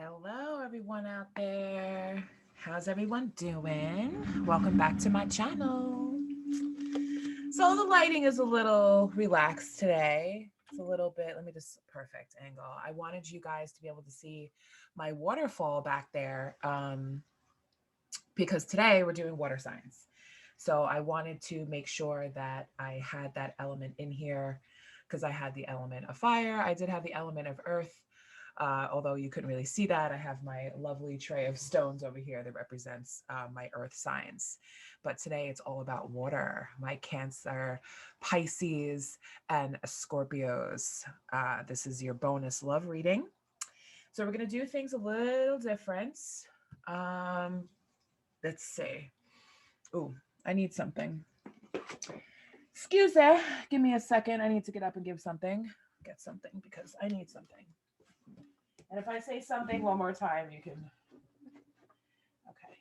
Hello, everyone out there. How's everyone doing? Welcome back to my channel. So the lighting is a little relaxed today. It's a little bit, let me just, perfect angle. I wanted you guys to be able to see my waterfall back there because today we're doing water signs. So I wanted to make sure that I had that element in here because I had the element of fire. I did have the element of earth. Although you couldn't really see that, I have my lovely tray of stones over here that represents my earth signs. But today it's all about water, my Cancer, Pisces, and Scorpios. This is your bonus love reading. So we're going to do things a little different. Um, let's see. Ooh, I need something. Excuse me. Give me a second. I need to get up and give something. Get something because I need something. And if I say something one more time, you can. Okay.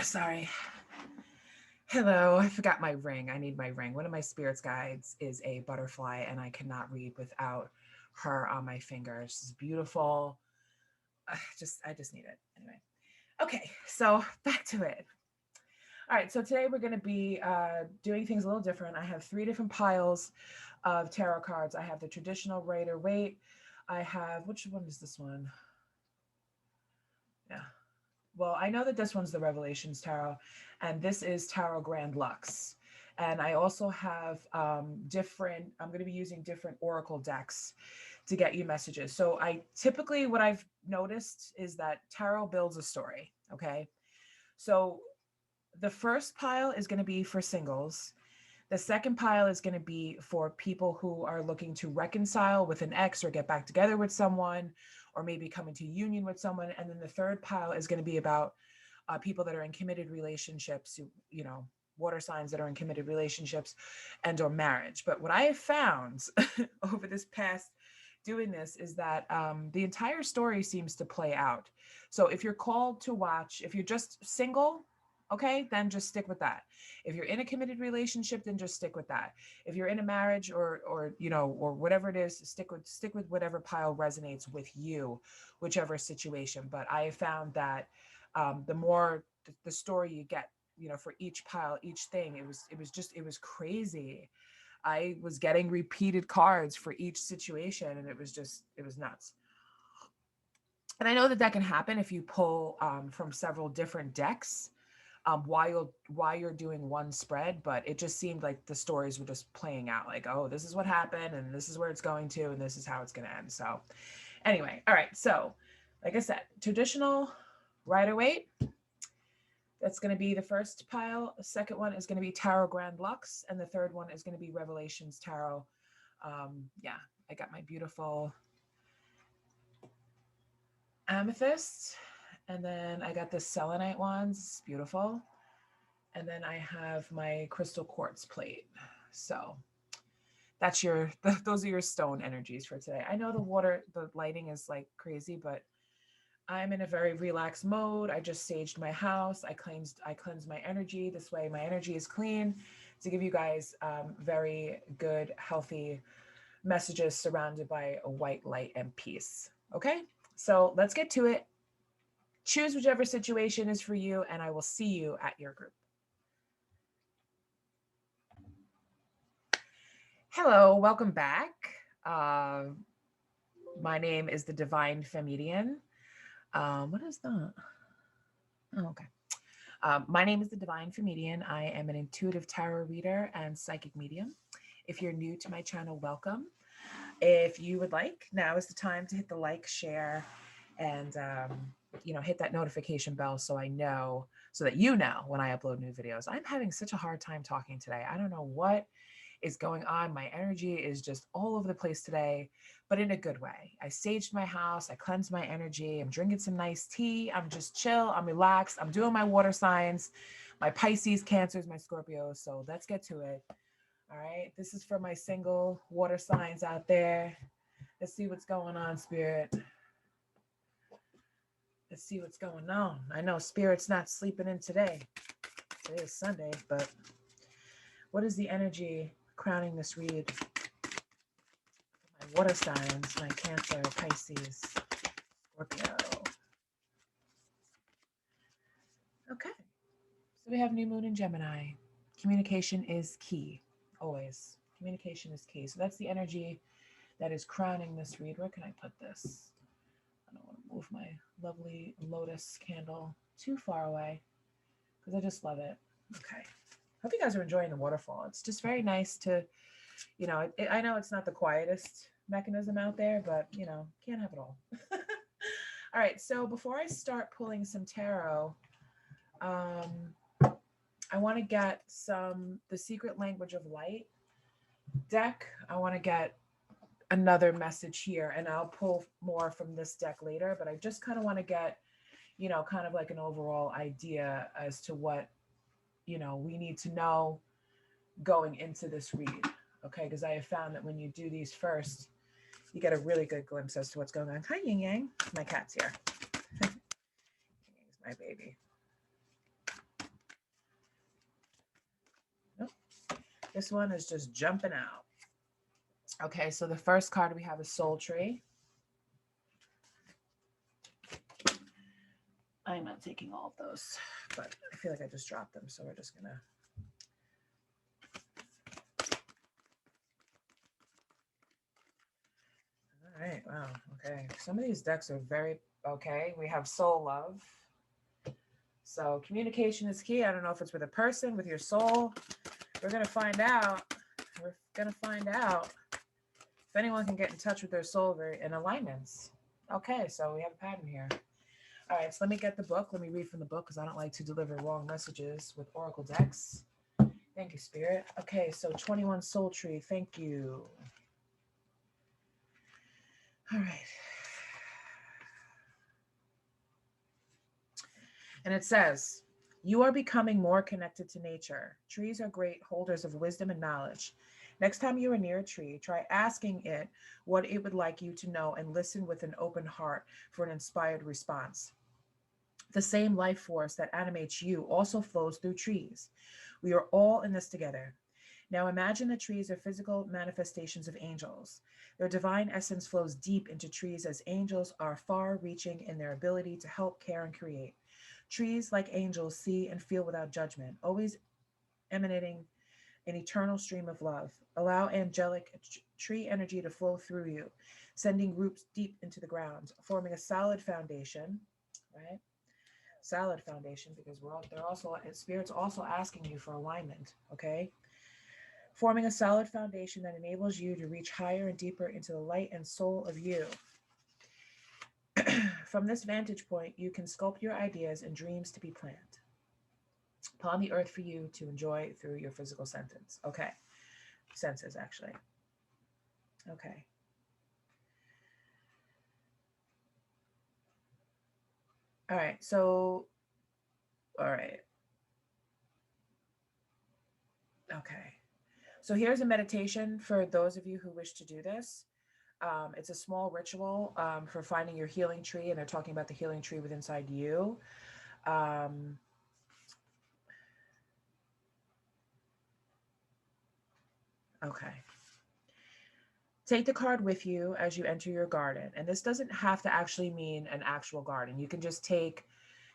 Sorry. Hello. I forgot my ring. I need my ring. One of my spirits guides is a butterfly, and I cannot read without her on my finger. She's beautiful. I just need it. Anyway. Okay. So back to it. All right, so today we're going to be doing things a little different. I have 3 different piles of tarot cards. I have the traditional Rider-Waite. I have, which one is this one? Yeah. Well, I know that this one's the Revelations Tarot, and this is Tarot Grand Lux. And I also have different, I'm going to be using different oracle decks to get you messages. So I typically, what I've noticed is that tarot builds a story, okay? So the first pile is going to be for singles. The second pile is going to be for people who are looking to reconcile with an ex or get back together with someone, or maybe come into union with someone. And then the third pile is going to be about people that are in committed relationships, water signs that are in committed relationships and or marriage. But what I have found over this past doing this is that the entire story seems to play out. So if you're called to watch, if you're just single, okay, then just stick with that. If you're in a committed relationship, then just stick with that. If you're in a marriage or whatever it is, stick with whatever pile resonates with you, whichever situation. But I have found that the more the story you get, for each pile, each thing, it was crazy. I was getting repeated cards for each situation, and it was nuts. And I know that can happen if you pull from several different decks while you're doing one spread, but it just seemed like the stories were just playing out, like, oh, this is what happened and this is where it's going to and this is how it's going to end. So anyway, all right, so like I said, traditional Rider-Waite, that's going to be the first pile. The second one is going to be Tarot Grand Lux, and the third one is going to be Revelations Tarot. Yeah, I got my beautiful amethyst, and then I got the selenite ones. It's beautiful. And then I have my crystal quartz plate. So that's those are your stone energies for today. I know the lighting is like crazy, but I'm in a very relaxed mode. I just saged my house. I cleansed my energy. This way my energy is clean to give you guys very good, healthy messages surrounded by a white light and peace. Okay, so let's get to it. Choose whichever situation is for you, and I will see you at your group. Hello, welcome back. My name is the Divine Femedian. What is that? Oh, okay. My name is the Divine Femedian. I am an intuitive tarot reader and psychic medium. If you're new to my channel, welcome. If you would like, now is the time to hit the like, share, and hit that notification bell so that you know when I upload new videos. I'm having such a hard time talking today. I don't know what is going on. My energy is just all over the place today, but in a good way. I saged my house. I cleansed my energy. I'm drinking some nice tea. I'm just chill. I'm relaxed. I'm doing my water signs, my Pisces, Cancers, my Scorpios. So let's get to it. All right. This is for my single water signs out there. Let's see what's going on, Spirit. Let's see what's going on. I know Spirit's not sleeping in today. Today is Sunday, but what is the energy crowning this read? water signs, my Cancer, Pisces, Scorpio. Okay. So we have new moon in Gemini. Communication is key, always. Communication is key. So that's the energy that is crowning this read. Where can I put this? I don't want to move my lovely lotus candle too far away because I just love it. Okay. Hope you guys are enjoying the waterfall. It's just very nice to, you know, I know it's not the quietest mechanism out there, but, you know, can't have it all. All right. So before I start pulling some tarot, I want to get the Secret Language of Light deck. I want to get another message here, and I'll pull more from this deck later, but I just kind of want to get, you know, kind of like an overall idea as to what, you know, we need to know going into this read. Okay, because I have found that when you do these first, you get a really good glimpse as to what's going on. Hi, Yin Yang. My cat's here. Yin Yang's my baby. Nope. This one is just jumping out. Okay, so the first card we have is Soul Tree. I'm not taking all of those, but I feel like I just dropped them, so we're just gonna. All right, wow, okay. Some of these decks are very, okay. We have Soul Love. So communication is key. I don't know if it's with a person, with your soul. We're gonna find out. We're gonna find out if anyone can get in touch with their soul in alignments. Okay, so we have a pattern here. All right, so let me get the book. Let me read from the book because I don't like to deliver wrong messages with oracle decks. Thank you, Spirit. Okay, so 21 Soul Tree. Thank you. All right. And it says, you are becoming more connected to nature. Trees are great holders of wisdom and knowledge. Next time you are near a tree, try asking it what it would like you to know and listen with an open heart for an inspired response. The same life force that animates you also flows through trees. We are all in this together. Now imagine that trees are physical manifestations of angels. Their divine essence flows deep into trees as angels are far-reaching in their ability to help, care, and create. Trees, like angels, see and feel without judgment, always emanating an eternal stream of love. Allow angelic tree energy to flow through you, sending roots deep into the ground, forming a solid foundation, right? Solid foundation, because Spirit's also asking you for alignment, okay? Forming a solid foundation that enables you to reach higher and deeper into the light and soul of you. From this vantage point, you can sculpt your ideas and dreams to be planned upon the earth for you to enjoy through your physical senses. Okay. Senses, actually. Okay. All right. So, all right. Okay. So here's a meditation for those of you who wish to do this. It's a small ritual for finding your healing tree, and they're talking about the healing tree within inside you. Okay. Take the card with you as you enter your garden. And this doesn't have to actually mean an actual garden. You can just take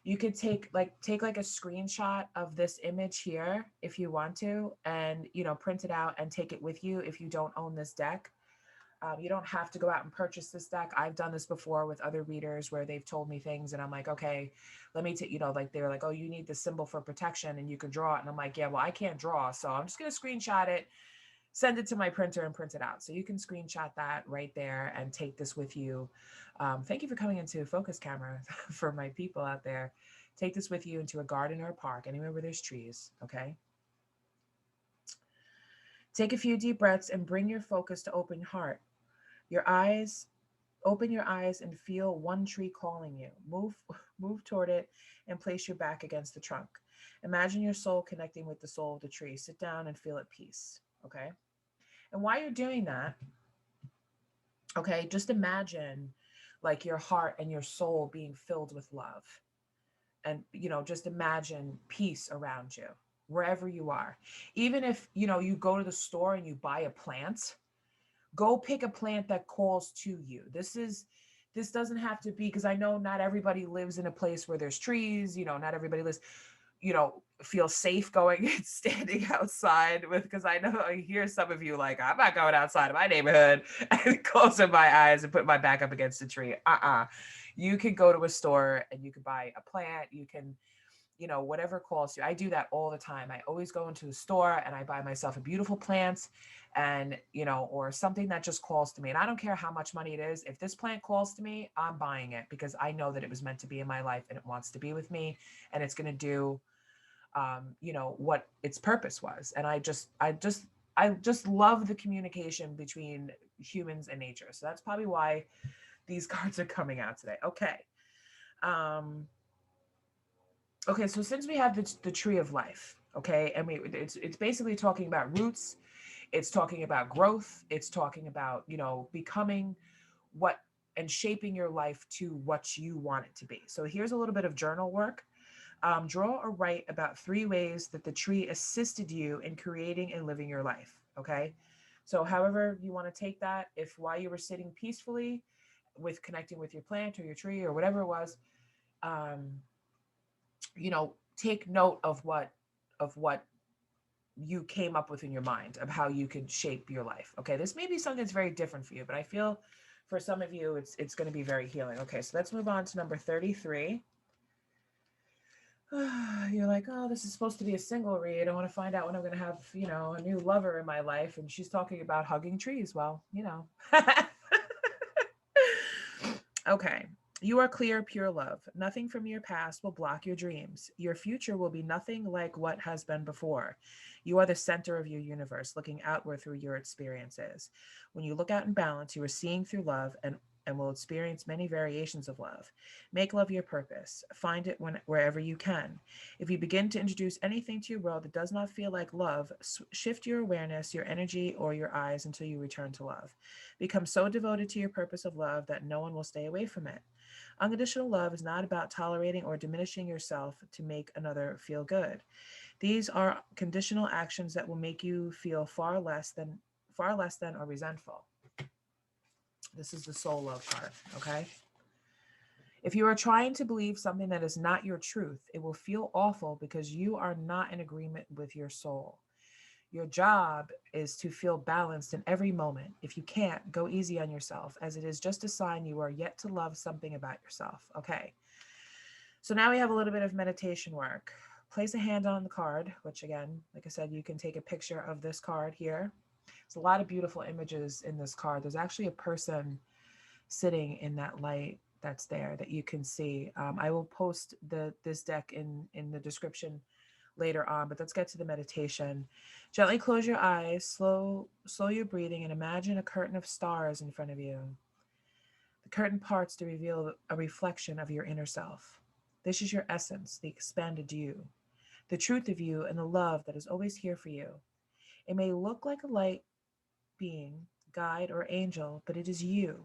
a screenshot of this image here if you want to, and, you know, print it out and take it with you if you don't own this deck. You don't have to go out and purchase this deck. I've done this before with other readers where they've told me things and I'm like, okay, let me take, you know, like they're like, oh, you need the symbol for protection and you can draw it. And I'm like, yeah, well, I can't draw. So I'm just going to screenshot it, send it to my printer and print it out. So you can screenshot that right there and take this with you. Thank you for coming into focus camera for my people out there. Take this with you into a garden or a park, anywhere where there's trees, okay? Take a few deep breaths and bring your focus to open heart. Open your eyes and feel one tree calling you. Move toward it and place your back against the trunk. Imagine your soul connecting with the soul of the tree. Sit down and feel at peace, okay? And while you're doing that, okay, just imagine like your heart and your soul being filled with love. And, you know, just imagine peace around you, wherever you are. Even if, you know, you go to the store and you buy a plant, Go pick a plant that calls to you. This doesn't have to be, because I know not everybody lives in a place where there's trees, you know, not everybody lives, you know, feel safe going and standing outside with, because I know I hear some of you like, I'm not going outside of my neighborhood and closing my eyes and put my back up against a tree. You can go to a store and you can buy a plant. You can, you know, whatever calls you. I do that all the time. I always go into the store and I buy myself a beautiful plant, and, you know, or something that just calls to me. And I don't care how much money it is. If this plant calls to me, I'm buying it, because I know that it was meant to be in my life and it wants to be with me, and it's going to do, you know, what its purpose was. And I just love the communication between humans and nature. So that's probably why these cards are coming out today. Okay. Um, okay, so since we have the tree of life, okay, and it's basically talking about roots, it's talking about growth, it's talking about, you know, becoming what, and shaping your life to what you want it to be. So here's a little bit of journal work. Draw or write about 3 ways that the tree assisted you in creating and living your life. Okay, so however you want to take that, if while you were sitting peacefully with connecting with your plant or your tree or whatever it was, um, you know, take note of what you came up with in your mind of how you could shape your life. Okay, this may be something that's very different for you, but I feel for some of you it's going to be very healing. Okay, so let's move on to number 33. You're like, oh, this is supposed to be a single read. I want to find out when I'm going to have, you know, a new lover in my life, and she's talking about hugging trees. Well, you know. Okay. You are clear, pure love. Nothing from your past will block your dreams. Your future will be nothing like what has been before. You are the center of your universe, looking outward through your experiences. When you look out in balance, you are seeing through love and will experience many variations of love. Make love your purpose. Find it wherever you can. If you begin to introduce anything to your world that does not feel like love, shift your awareness, your energy, or your eyes until you return to love. Become so devoted to your purpose of love that no one will stay away from it. Unconditional love is not about tolerating or diminishing yourself to make another feel good. These are conditional actions that will make you feel far less than or resentful. This is the soul love card, okay? If you are trying to believe something that is not your truth, it will feel awful because you are not in agreement with your soul. Your job is to feel balanced in every moment. If you can't, go easy on yourself, as it is just a sign you are yet to love something about yourself. Okay. So now we have a little bit of meditation work. Place a hand on the card, which again, like I said, you can take a picture of this card here. There's a lot of beautiful images in this card. There's actually a person sitting in that light that's there that you can see. I will post this deck in the description later on, but let's get to the meditation. Gently close your eyes, slow your breathing, and imagine a curtain of stars in front of you. The curtain parts to reveal a reflection of your inner self. This is your essence, the expanded you, the truth of you, and the love that is always here for you. It may look like a light being, guide, or angel, but it is you.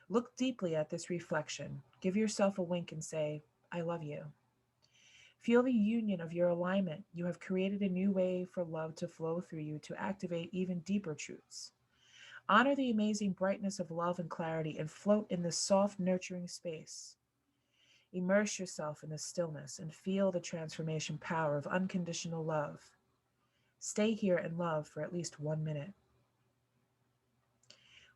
Look deeply at this reflection. Give yourself a wink and say, I love you. Feel the union of your alignment. You have created a new way for love to flow through you to activate even deeper truths. Honor the amazing brightness of love and clarity and float in this soft, nurturing space. Immerse yourself in the stillness and feel the transformation power of unconditional love. Stay here in love for at least 1 minute.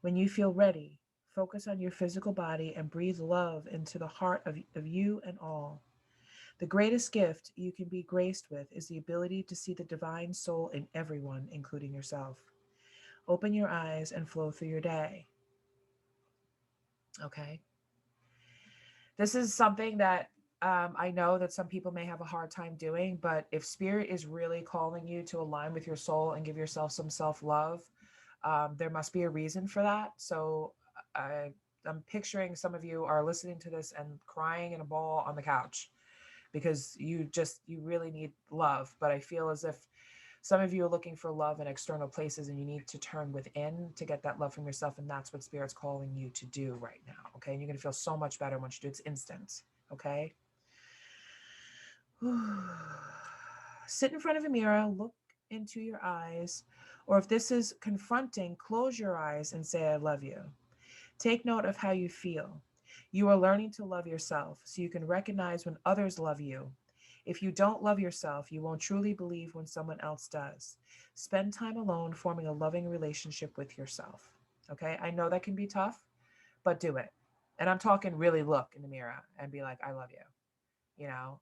When you feel ready, focus on your physical body and breathe love into the heart of you and all. The greatest gift you can be graced with is the ability to see the divine soul in everyone, including yourself. Open your eyes and flow through your day. Okay. This is something that I know that some people may have a hard time doing, but if spirit is really calling you to align with your soul and give yourself some self-love, there must be a reason for that. So I'm picturing some of you are listening to this and crying in a ball on the couch because you really need love. But I feel as if some of you are looking for love in external places and you need to turn within to get that love from yourself. And that's what Spirit's calling you to do right now. Okay. And you're going to feel so much better once you do it. It's instant. Okay. Sit in front of a mirror, look into your eyes, or if this is confronting, close your eyes and say, I love you. Take note of how you feel. You are learning to love yourself so you can recognize when others love you. If you don't love yourself, you won't truly believe when someone else does. Spend time alone forming a loving relationship with yourself. Okay, I know that can be tough, but do it. And I'm talking really look in the mirror and be like, I love you. You know,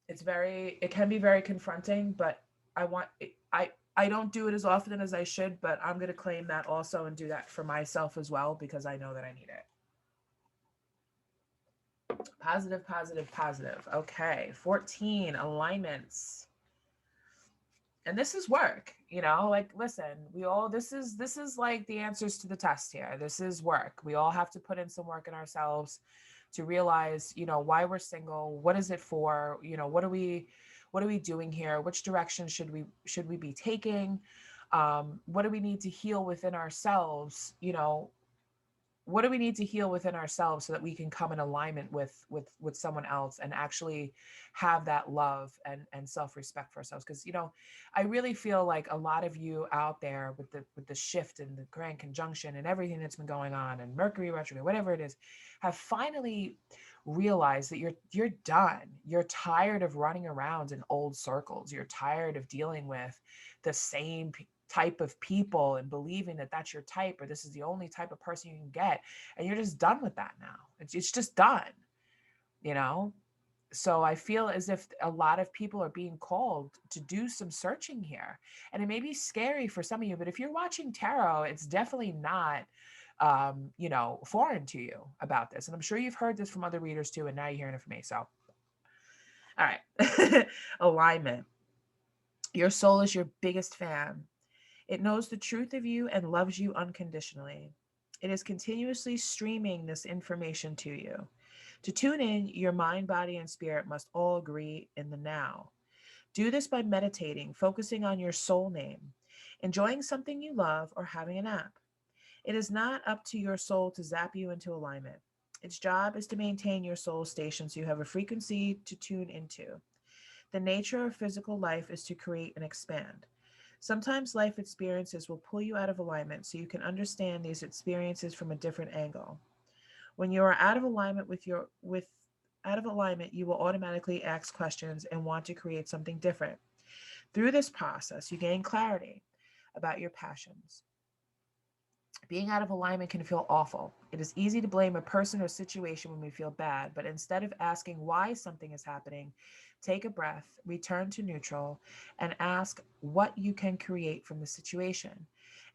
it can be very confronting, but I want, I don't do it as often as I should, but I'm going to claim that also and do that for myself as well because I know that I need it. Positive, positive, positive. Okay. 14 alignments. And this is work, you know, like, listen, this is like the answers to the test here. This is work. We all have to put in some work in ourselves to realize, you know, why we're single. What is it for? You know, what are we doing here? Which direction should we be taking? What do we need to heal within ourselves? You know, what do we need to heal within ourselves so that we can come in alignment with someone else and actually have that love and self-respect for ourselves? Because, you know, I really feel like a lot of you out there with the shift and the grand conjunction and everything that's been going on and Mercury retrograde, whatever it is, have finally realized that you're done. You're tired of running around in old circles. You're tired of dealing with the same type of people and believing that that's your type or this is the only type of person you can get, and you're just done with that now. It's just done, you know. So I feel as if a lot of people are being called to do some searching here, and it may be scary for some of you, but if you're watching tarot, it's definitely not you know, foreign to you about this, and I'm sure you've heard this from other readers too, and now you're hearing it from me. So all right. Alignment. Your soul is your biggest fan. It knows the truth of you and loves you unconditionally. It is continuously streaming this information to you. To tune in, your mind, body, and spirit must all agree in the now. Do this by meditating, focusing on your soul name, enjoying something you love, or having a nap. It is not up to your soul to zap you into alignment. Its job is to maintain your soul station so you have a frequency to tune into. The nature of physical life is to create and expand. Sometimes life experiences will pull you out of alignment so you can understand these experiences from a different angle. When you are out of alignment you will automatically ask questions and want to create something different. Through this process, you gain clarity about your passions. Being out of alignment can feel awful. It is easy to blame a person or situation when we feel bad, but instead of asking why something is happening, take a breath, return to neutral, and ask what you can create from the situation.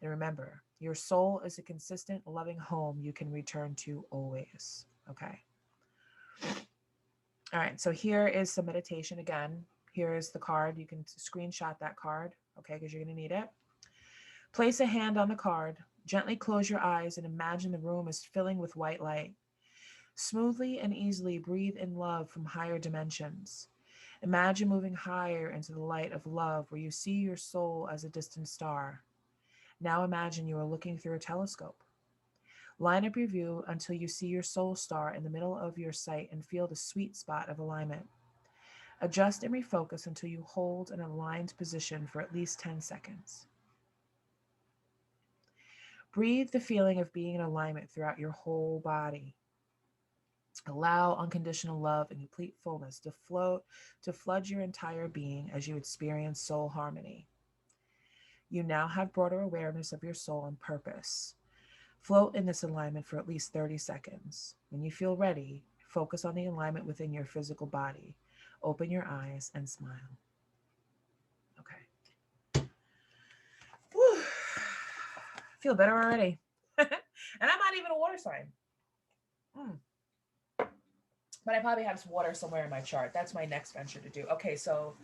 And remember, your soul is a consistent, loving home you can return to always. Okay. All right. So here is some meditation again. Here is the card. You can screenshot that card, okay, because you're going to need it. Place a hand on the card. Gently close your eyes and imagine the room is filling with white light. Smoothly and easily breathe in love from higher dimensions. Imagine moving higher into the light of love where you see your soul as a distant star. Now imagine you are looking through a telescope. Line up your view until you see your soul star in the middle of your sight and feel the sweet spot of alignment. Adjust and refocus until you hold an aligned position for at least 10 seconds. Breathe the feeling of being in alignment throughout your whole body. Allow unconditional love and complete fullness to flood your entire being as you experience soul harmony. You now have broader awareness of your soul and purpose. Float in this alignment for at least 30 seconds. When you feel ready, focus on the alignment within your physical body. Open your eyes and smile. Okay. Whew. Feel better already. And I'm not even a water sign. But I probably have some water somewhere in my chart. That's my next venture to do. Okay, so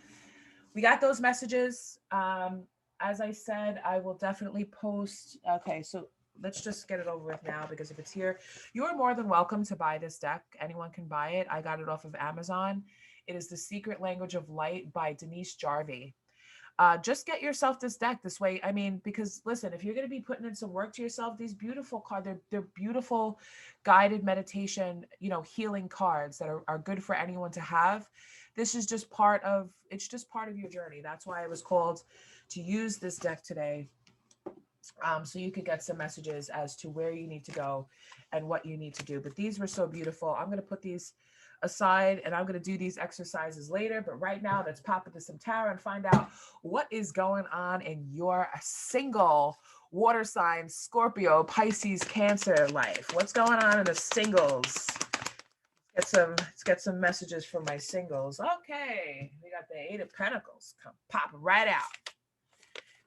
we got those messages. As I said, I will definitely post. Okay, so let's just get it over with now, because if it's here, you are more than welcome to buy this deck. Anyone can buy it. I got it off of Amazon. It is The Secret Language of Light by Denise Jarvie. Just get yourself this deck this way. I mean, because listen, if you're going to be putting in some work to yourself, these beautiful cards, they're beautiful guided meditation, you know, healing cards that are good for anyone to have. this is just part of, it's just part of your journey. That's why I was called to use this deck today. So you could get some messages as to where you need to go and what you need to do. But these were so beautiful. I'm going to put these aside and I'm going to do these exercises later. But right now, let's pop into some tarot and find out what is going on in your single water sign, Scorpio, Pisces, Cancer life. What's going on in the singles? Let's get some messages from my singles. Okay, we got the Eight of Pentacles. Come pop right out.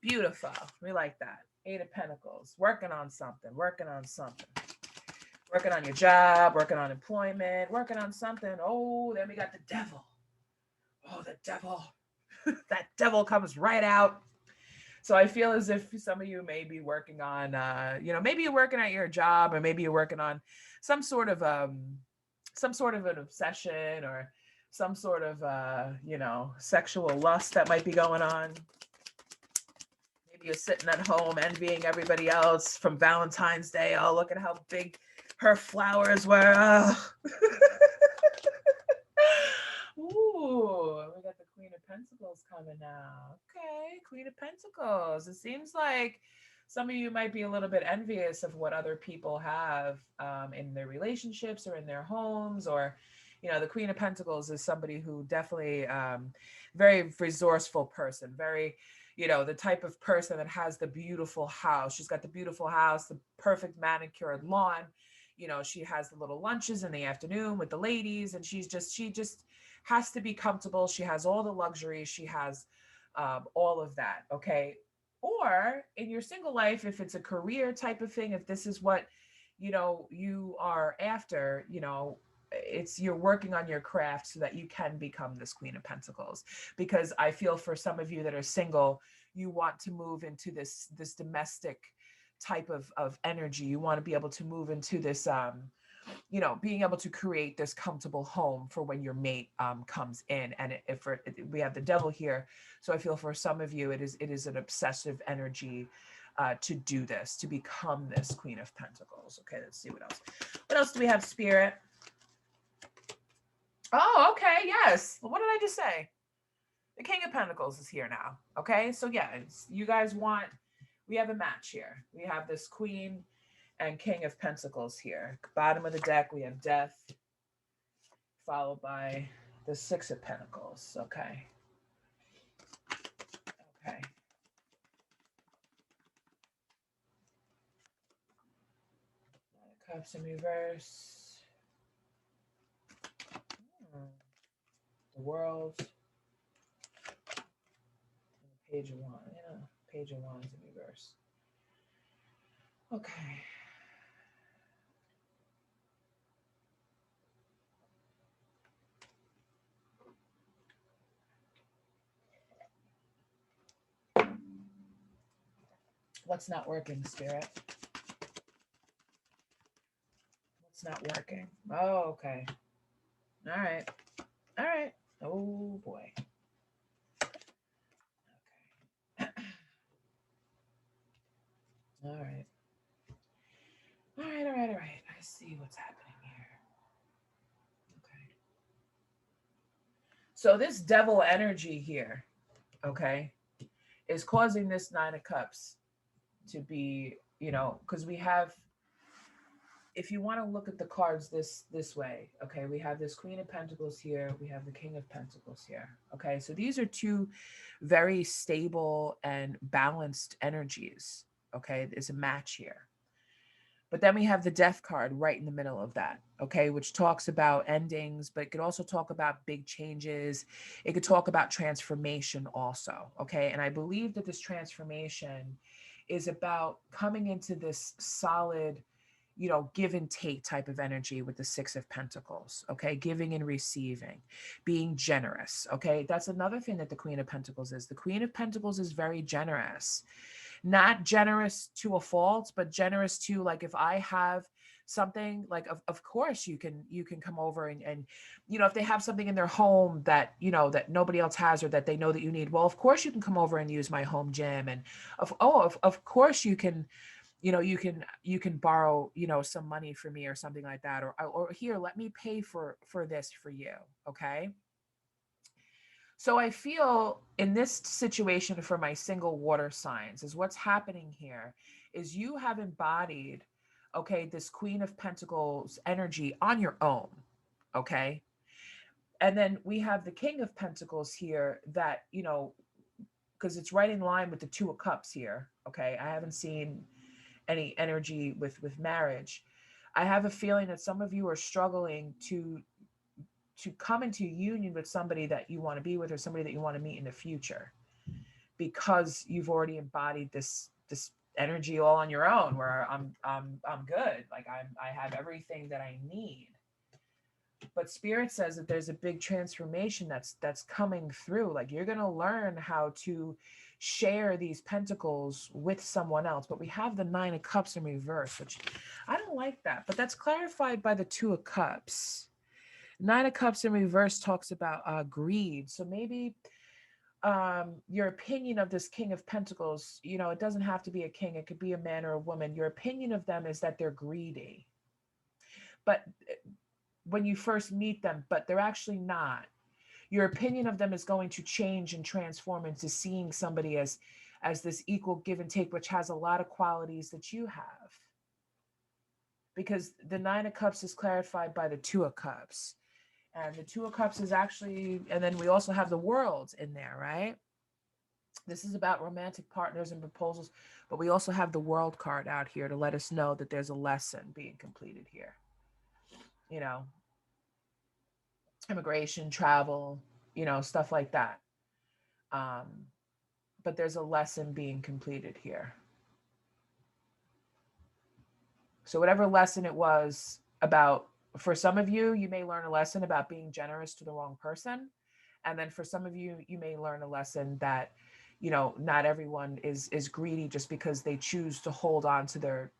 Beautiful. We like that. Eight of Pentacles. Working on something. Working on something. Working on your job. Working on employment. Working on something. Oh, then we got the Devil. Oh, the Devil. That Devil comes right out. So I feel as if some of you may be working on, maybe you're working at your job, or maybe you're working on some sort of an obsession, or some sort of, sexual lust that might be going on. Maybe you're sitting at home envying everybody else from Valentine's Day. Oh, look at how big her flowers were. Oh. Ooh, we got the Queen of Pentacles coming now. Okay, Queen of Pentacles. It seems like some of you might be a little bit envious of what other people have in their relationships or in their homes, or, the Queen of Pentacles is somebody who definitely very resourceful person, very, the type of person that has the beautiful house. She's got the beautiful house, the perfect manicured lawn. She has the little lunches in the afternoon with the ladies, and she just has to be comfortable. She has all the luxuries. She has all of that. Okay. Or in your single life, if it's a career type of thing, if this is what, you are after, you're working on your craft so that you can become this Queen of Pentacles. Because I feel for some of you that are single, you want to move into this domestic type of energy. You want to be able to move into this, being able to create this comfortable home for when your mate comes in. And we have the Devil here, so I feel for some of you it is an obsessive energy to do this, to become this Queen of Pentacles. Okay, let's see what else. What else do we have, Spirit? Oh, okay, yes. What did I just say? The King of Pentacles is here now. Okay, so yeah, you guys we have a match here. We have this Queen and King of Pentacles here. Bottom of the deck, we have Death, followed by the Six of Pentacles. Okay. Okay. Nine of Cups in reverse. The World. And the Page of Wands. Yeah, Page of Wands in reverse. Okay. What's not working, Spirit? What's not working? Oh, okay. All right. All right. Oh, boy. Okay. All right. All right, all right, all right. I see what's happening here. Okay. So this Devil energy here, okay, is causing this Nine of Cups to be, because we have, if you want to look at the cards this way, okay, we have this Queen of Pentacles here, we have the King of Pentacles here. Okay, so these are two very stable and balanced energies. Okay, there's a match here. But then we have the Death card right in the middle of that, okay, which talks about endings, but it could also talk about big changes. It could talk about transformation also, okay? And I believe that this transformation is about coming into this solid, give and take type of energy with the Six of Pentacles, okay? Giving and receiving, being generous, okay? That's another thing that the Queen of Pentacles is. The Queen of Pentacles is very generous. Not generous to a fault, but generous to, like, if I have something, like, of course you can come over and if they have something in their home that that nobody else has, or that they know that you need, well, of course you can come over and use my home gym, and of course you can you can borrow some money for me or something like that, or here, let me pay for this for you. Okay, So I feel in this situation for my single water signs is what's happening here is you have embodied, okay, this Queen of Pentacles energy on your own, okay? And then we have the King of Pentacles here that, you know, because it's right in line with the Two of Cups here, okay? I haven't seen any energy with marriage. I have a feeling that some of you are struggling to come into union with somebody that you want to be with or somebody that you want to meet in the future because you've already embodied this energy all on your own where I'm good, like I have everything that I need. But spirit says that there's a big transformation that's coming through. Like you're going to learn how to share these pentacles with someone else. But we have the Nine of Cups in reverse, which I don't like that, but that's clarified by the Two of Cups. Nine of Cups in reverse talks about greed. So maybe your opinion of this King of Pentacles, you know, it doesn't have to be a king. It could be a man or a woman. Your opinion of them is that they're greedy. But when you first meet them, but they're actually not. Your opinion of them is going to change and transform into seeing somebody as this equal give and take, which has a lot of qualities that you have. Because the Nine of Cups is clarified by the Two of Cups. And the Two of Cups is actually, and then we also have the World in there, right? This is about romantic partners and proposals, but we also have the World card out here to let us know that there's a lesson being completed here. You know, immigration, travel, you know, stuff like that. But there's a lesson being completed here. So whatever lesson it was about, for some of you, you may learn a lesson about being generous to the wrong person. And then for some of you, you may learn a lesson that, you know, not everyone is greedy just because they choose to hold on to their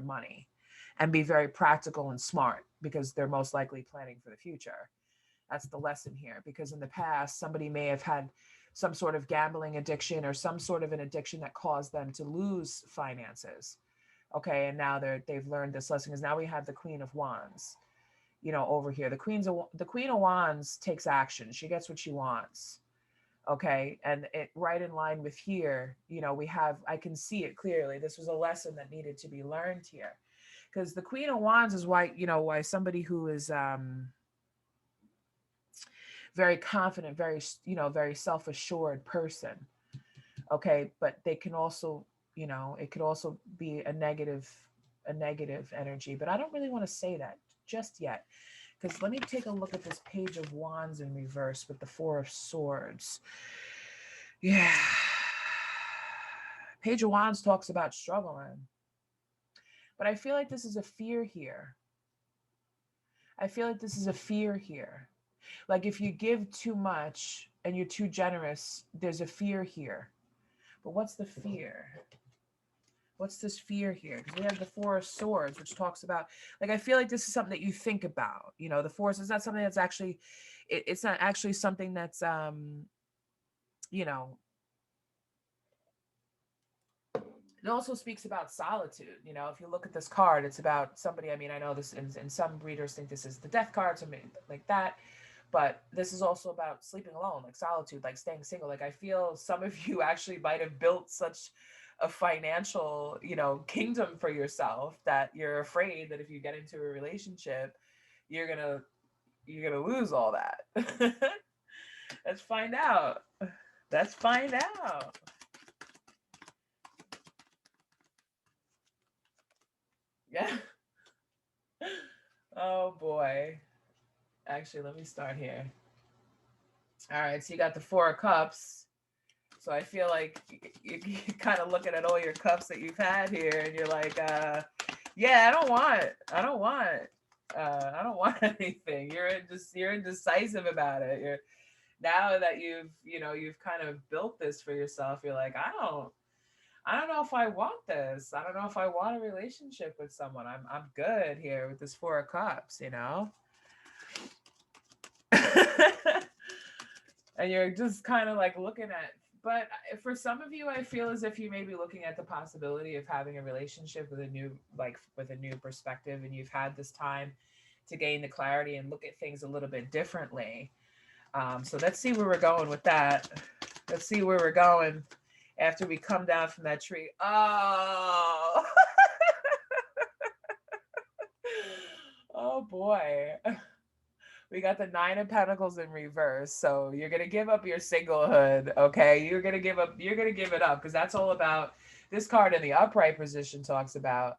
money and be very practical and smart because they're most likely planning for the future. That's the lesson here, because in the past, somebody may have had some sort of gambling addiction or some sort of an addiction that caused them to lose finances. Okay, and now they've learned this lesson because now we have the Queen of Wands, you know, over here. The Queen of Wands takes action. She gets what she wants. Okay, and it right in line with here, you know, I can see it clearly. This was a lesson that needed to be learned here, because the Queen of Wands is why somebody who is very confident, very, you know, very self-assured person. Okay, but they can also, you know, it could also be a negative energy, but I don't really want to say that just yet, because let me take a look at this Page of Wands in reverse with the Four of Swords. Yeah, Page of Wands talks about struggling, but I feel like this is a fear here. I feel like this is a fear here. Like if you give too much and you're too generous, there's a fear here. But what's the fear? What's this fear here? Because we have the Four of Swords, which talks about, like, I feel like this is something that you think about. You know, the Force is not something that's actually, it's not actually something that's, you know, it also speaks about solitude. You know, if you look at this card, it's about somebody, I mean, I know this, and some readers think this is the Death card, something like that. But this is also about sleeping alone, like solitude, like staying single. Like I feel some of you actually might have built such a financial, you know, kingdom for yourself that you're afraid that if you get into a relationship, you're gonna lose all that. Let's find out. Let's find out. Yeah. Oh boy. Actually, let me start here. All right, so you got the Four of Cups. So I feel like you're kind of looking at all your cups that you've had here, and you're like, yeah, I don't want anything. You're indecisive about it. You're, now that you've kind of built this for yourself, you're like, I don't know if I want this. I don't know if I want a relationship with someone. I'm good here with this Four of Cups, you know. And you're just kind of like looking at, but for some of you, I feel as if you may be looking at the possibility of having a relationship with a new perspective, and you've had this time to gain the clarity and look at things a little bit differently. So let's see where we're going with that. Let's see where we're going after we come down from that tree. Oh, oh boy. We got the 9 of Pentacles in reverse. So you're going to give up your singlehood. Okay. You're going to give it up because that's all about this card in the upright position talks about,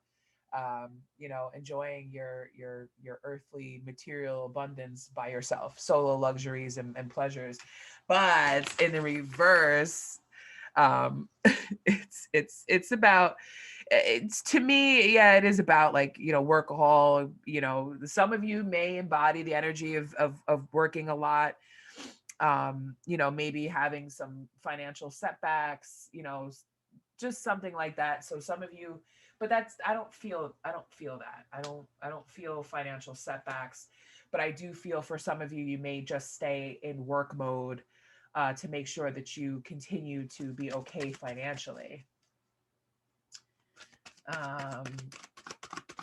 you know, enjoying your earthly material abundance by yourself, solo luxuries and pleasures. But in the reverse, it's about, it's, to me, yeah, it is about, like, you know, workahol. You know, some of you may embody the energy of working a lot, you know, maybe having some financial setbacks, you know, just something like that. So some of you, but that's, I don't feel that. I don't feel financial setbacks, but I do feel for some of you, you may just stay in work mode to make sure that you continue to be okay financially.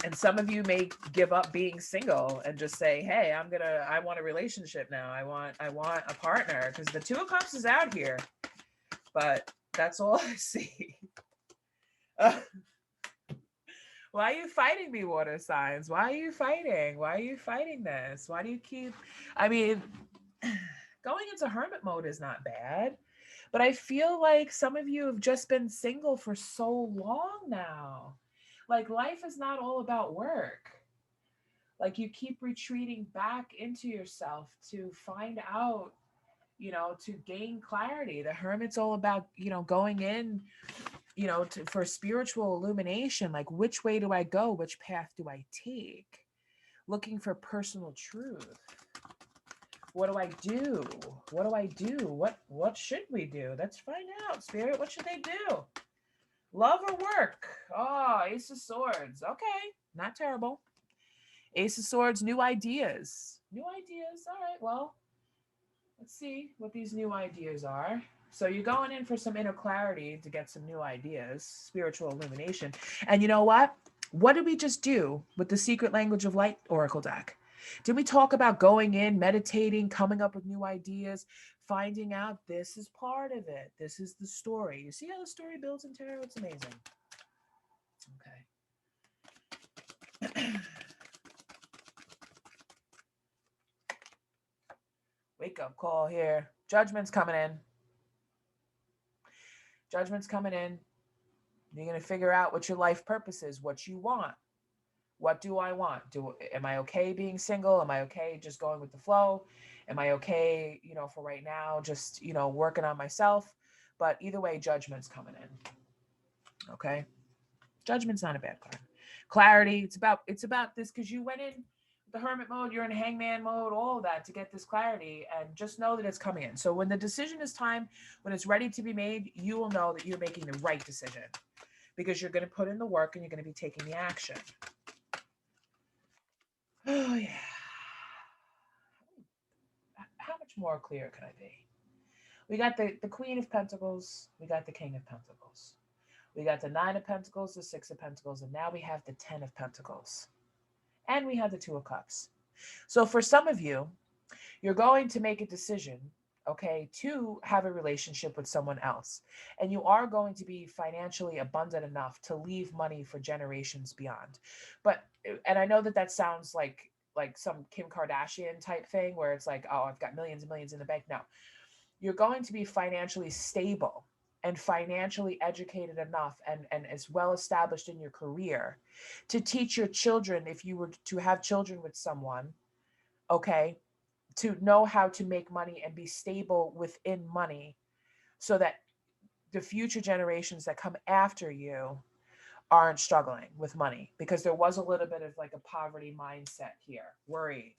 And some of you may give up being single and just say, hey, I want a relationship now. I want a partner, because the 2 of Cups is out here, but that's all I see. Why are you fighting me, water signs? Why are you fighting? Why are you fighting this? Why do you keep, I mean, going into hermit mode is not bad, but I feel like some of you have just been single for so long now. Like, life is not all about work. Like, you keep retreating back into yourself to find out, you know, to gain clarity. The hermit's all about, you know, going in, you know, for spiritual illumination. Like, which way do I go? Which path do I take? Looking for personal truth. What do I do? What do I do? What should we do? Let's find out, Spirit. What should they do? Love or work? Oh, Ace of Swords. Okay, not terrible. Ace of Swords, new ideas. New ideas. All right, well, let's see what these new ideas are. So you're going in for some inner clarity to get some new ideas, spiritual illumination. And you know what? What did we just do with the Secret Language of Light Oracle deck? Did we talk about going in, meditating, coming up with new ideas, finding out this is part of it? This is the story. You see how the story builds in tarot? It's amazing. Okay. Wake up call here. Judgment's coming in. Judgment's coming in. You're going to figure out what your life purpose is, what you want. What do I want? Am I okay being single? Am I okay just going with the flow? Am I okay, you know, for right now, just, you know, working on myself? But either way, judgment's coming in. Okay. Judgment's not a bad card. Clarity. It's about this, because you went in the hermit mode, you're in hangman mode, all of that to get this clarity, and just know that it's coming in. So when the decision is time, when it's ready to be made, you will know that you're making the right decision, because you're going to put in the work and you're going to be taking the action. Oh, yeah. How much more clear could I be? We got the Queen of Pentacles. We got the King of Pentacles. We got the 9 of Pentacles, the 6 of Pentacles, and now we have the 10 of Pentacles. And we have the 2 of Cups. So for some of you, you're going to make a decision, okay, to have a relationship with someone else. And you are going to be financially abundant enough to leave money for generations beyond. But, and I know that sounds like some Kim Kardashian type thing where it's like, oh, I've got millions and millions in the bank. No, you're going to be financially stable and financially educated enough and as well established in your career to teach your children, if you were to have children with someone, okay, to know how to make money and be stable within money, so that the future generations that come after you aren't struggling with money, because there was a little bit of like a poverty mindset here, worrying.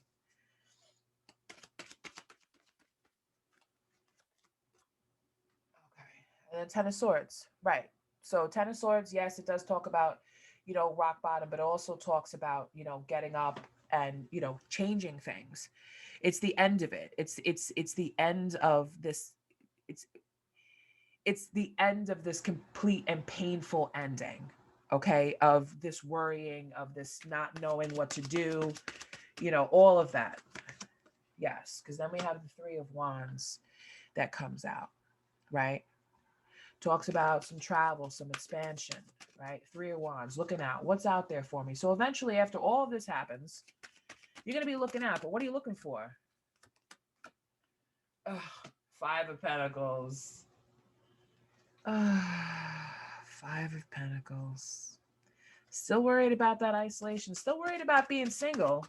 Okay, and then 10 of Swords, right? So 10 of Swords, yes, it does talk about, you know, rock bottom, but it also talks about, you know, getting up and, you know, changing things. It's the end of it. It's the end of this. It's the end of this complete and painful ending, okay, of this worrying, of this not knowing what to do, you know, all of that. Yes, because then we have the Three of Wands that comes out, right? Talks about some travel, some expansion, right? Three of Wands, looking out. What's out there for me? So eventually, after all of this happens, you're going to be looking out. But what are you looking for? Ugh, Five of Pentacles. Five of Pentacles. Still worried about that isolation. Still worried about being single.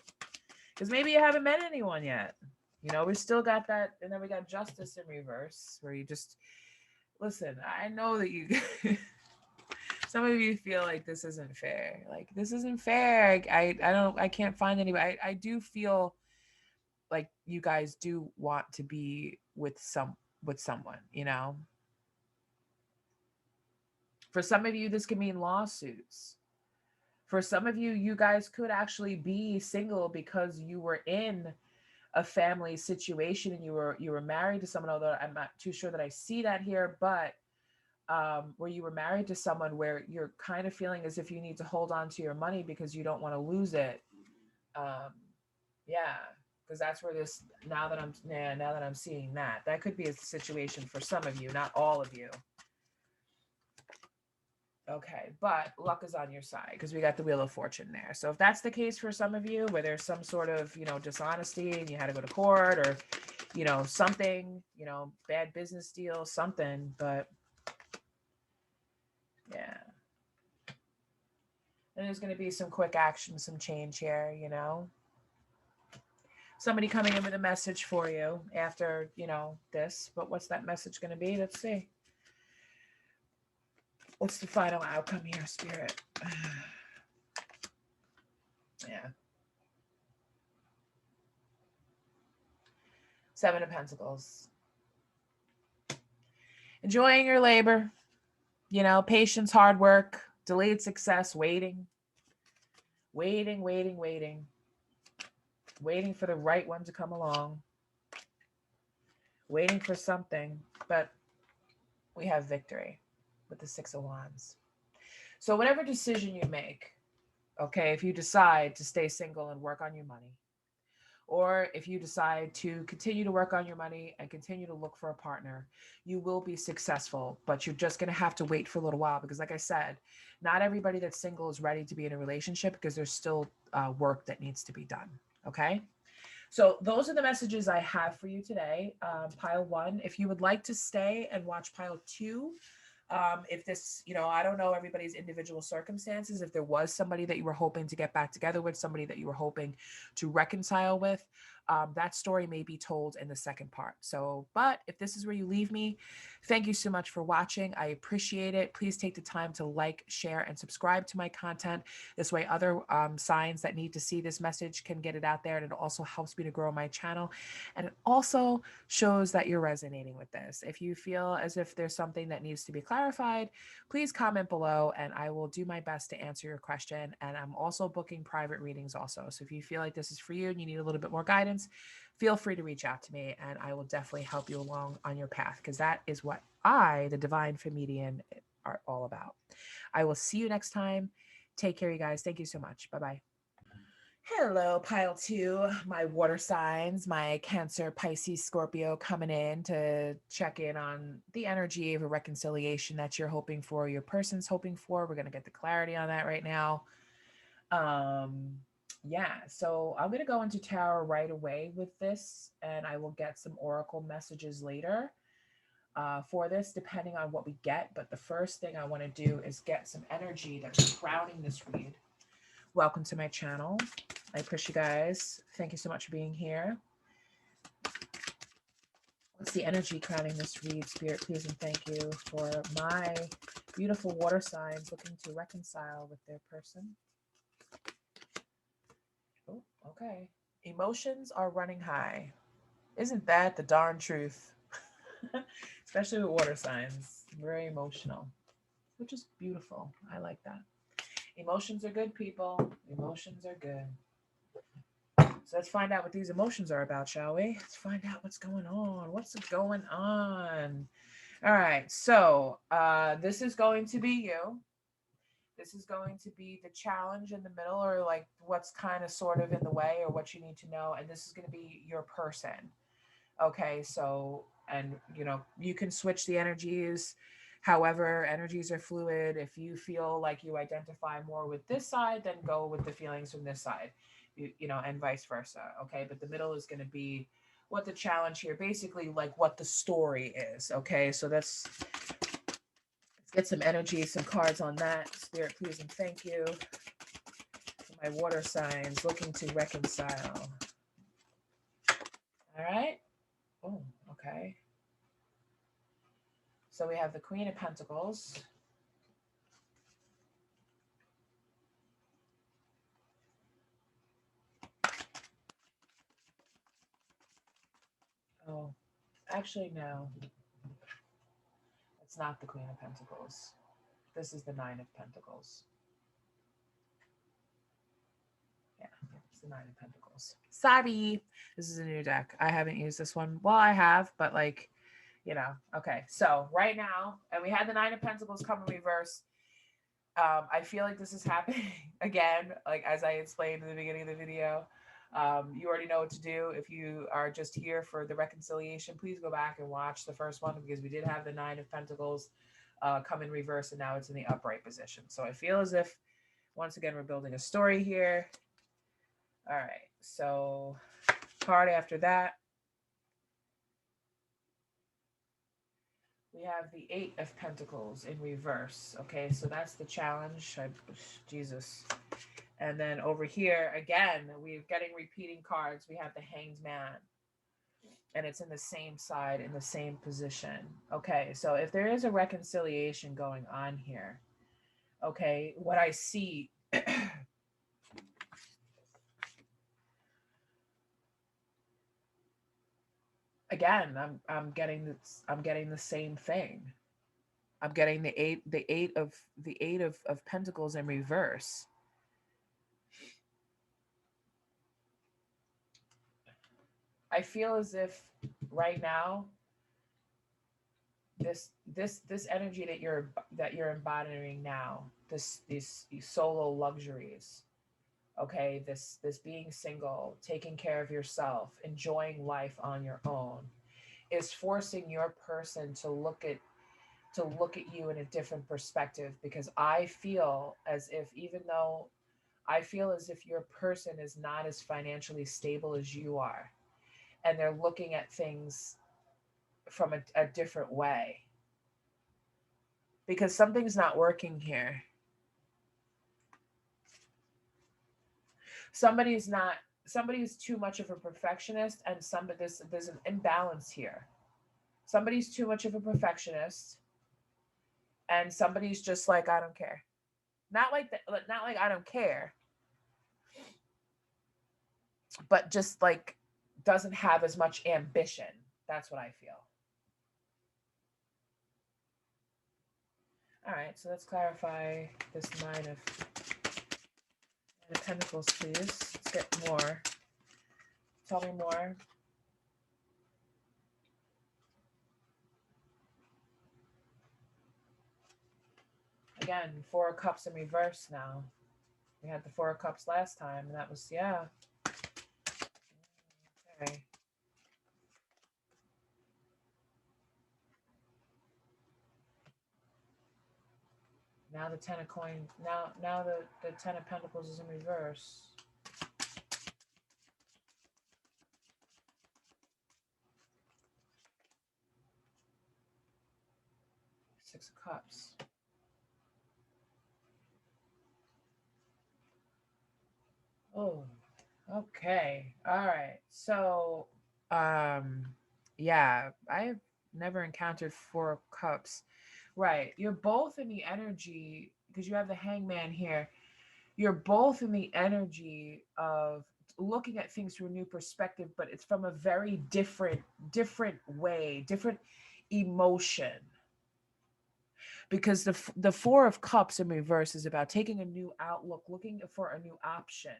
Because maybe you haven't met anyone yet. You know, we still got that. And then we got Justice in reverse, where you just... Listen, I know that you... Some of you feel like this isn't fair. Like, this isn't fair. I can't find anybody. I do feel like you guys do want to be with someone, you know? For some of you, this could mean lawsuits. For some of you, you guys could actually be single because you were in a family situation and you were married to someone, although I'm not too sure that I see that here, but where you were married to someone where you're kind of feeling as if you need to hold on to your money because you don't want to lose it. Yeah, because that's where this, now that I'm seeing that could be a situation for some of you, not all of you. Okay, but luck is on your side because we got the Wheel of Fortune there. So if that's the case for some of you, where there's some sort of, dishonesty and you had to go to court, or, something, bad business deal, something, but yeah. And there's going to be some quick action, some change here, Somebody coming in with a message for you after, this. But what's that message going to be? Let's see. What's the final outcome here, Spirit? Yeah. Seven of Pentacles. Enjoying your labor, patience, hard work, delayed success, waiting for the right one to come along, waiting for something, but we have victory with the Six of Wands. So whatever decision you make, okay, if you decide to stay single and work on your money, or if you decide to continue to work on your money and continue to look for a partner, you will be successful, but you're just going to have to wait for a little while because, like I said, not everybody that's single is ready to be in a relationship because there's still work that needs to be done. Okay. So those are the messages I have for you today. Pile one, if you would like to stay and watch pile two, if this, I don't know everybody's individual circumstances. If there was somebody that you were hoping to get back together with, somebody that you were hoping to reconcile with, that story may be told in the second part. So, but if this is where you leave me, thank you so much for watching. I appreciate it. Please take the time to like, share, and subscribe to my content. This way other signs that need to see this message can get it out there. And it also helps me to grow my channel. And it also shows that you're resonating with this. If you feel as if there's something that needs to be clarified, please comment below and I will do my best to answer your question. And I'm also booking private readings also. So if you feel like this is for you and you need a little bit more guidance, feel free to reach out to me and I will definitely help you along on your path, because that is what I, the Divine Femedian, are all about. I will see you next time. Take care, you guys. Thank you so much. Bye-bye. Hello, pile two, my water signs, my Cancer, Pisces, Scorpio coming in to check in on the energy of a reconciliation that you're hoping for, your person's hoping for. We're going to get the clarity on that right now. Yeah, so I'm going to go into tarot right away with this, and I will get some oracle messages later for this, depending on what we get. But the first thing I want to do is get some energy that's crowning this read. Welcome to my channel. I appreciate you guys. Thank you so much for being here. What's the energy crowning this read, Spirit? Please and thank you for my beautiful water signs looking to reconcile with their person. Oh, okay. Emotions are running high. Isn't that the darn truth? Especially with water signs. Very emotional, which is beautiful. I like that. Emotions are good, people. Emotions are good. So let's find out what these emotions are about, shall we? Let's find out what's going on. What's going on? All right. So this is going to be you. This is going to be the challenge in the middle, or like what's kind of sort of in the way, or what you need to know. And this is going to be your person. Okay, so, and you know, you can switch the energies. However, energies are fluid. If you feel like you identify more with this side, then go with the feelings from this side, you know, and vice versa. Okay, but the middle is going to be what the challenge here, basically, like what the story is. Okay, so let's get some energy, some cards on that. Spirit, please and thank you. My water signs looking to reconcile. All right. Oh, okay. So we have the Queen of Pentacles. Oh, actually, no. It's not the Queen of Pentacles. This is the Nine of Pentacles. Yeah, it's the Nine of Pentacles. Sorry. This is a new deck. I haven't used this one. Well, I have, but like, you know. Okay, so right now, and we had the Nine of Pentacles come in reverse. I feel like this is happening again, like as I explained in the beginning of the video. You already know what to do. If you are just here for the reconciliation, please go back and watch the first one, because we did have the Nine of Pentacles come in reverse, and now it's in the upright position. So I feel as if, once again, we're building a story here. All right, so card after that, we have the Eight of Pentacles in reverse. Okay, so that's the challenge. Jesus. And then over here, again, we're getting repeating cards. We have the Hanged Man. And it's in the same side, in the same position. Okay, so if there is a reconciliation going on here, okay, what I see... again, I'm getting this, I'm getting the same thing. I'm getting the eight of Pentacles in reverse. I feel as if right now, this energy that you're embodying now, these solo luxuries, okay, this being single, taking care of yourself, enjoying life on your own, is forcing your person to look at you in a different perspective. Because I feel as if, even though I feel as if your person is not as financially stable as you are, and they're looking at things from a different way, because something's not working here. Somebody's too much of a perfectionist, and there's an imbalance here. Somebody's too much of a perfectionist, and somebody's just like, I don't care. Not like that, not like I don't care, but just like doesn't have as much ambition. That's what I feel. All right, so let's clarify this Nine of Pentacles, please. Let's get more. Tell me more. Again, Four of Cups in reverse now. We had the Four of Cups last time, and that was, yeah. Okay. Now the Ten of Coins. Now the Ten of Pentacles is in reverse. Six of Cups. Oh, okay. All right. So, yeah, I've never encountered Four of Cups. Right. You're both in the energy, because you have the Hangman here. You're both in the energy of looking at things from a new perspective, but it's from a very different way, different emotion. Because the Four of Cups in reverse is about taking a new outlook, looking for a new option,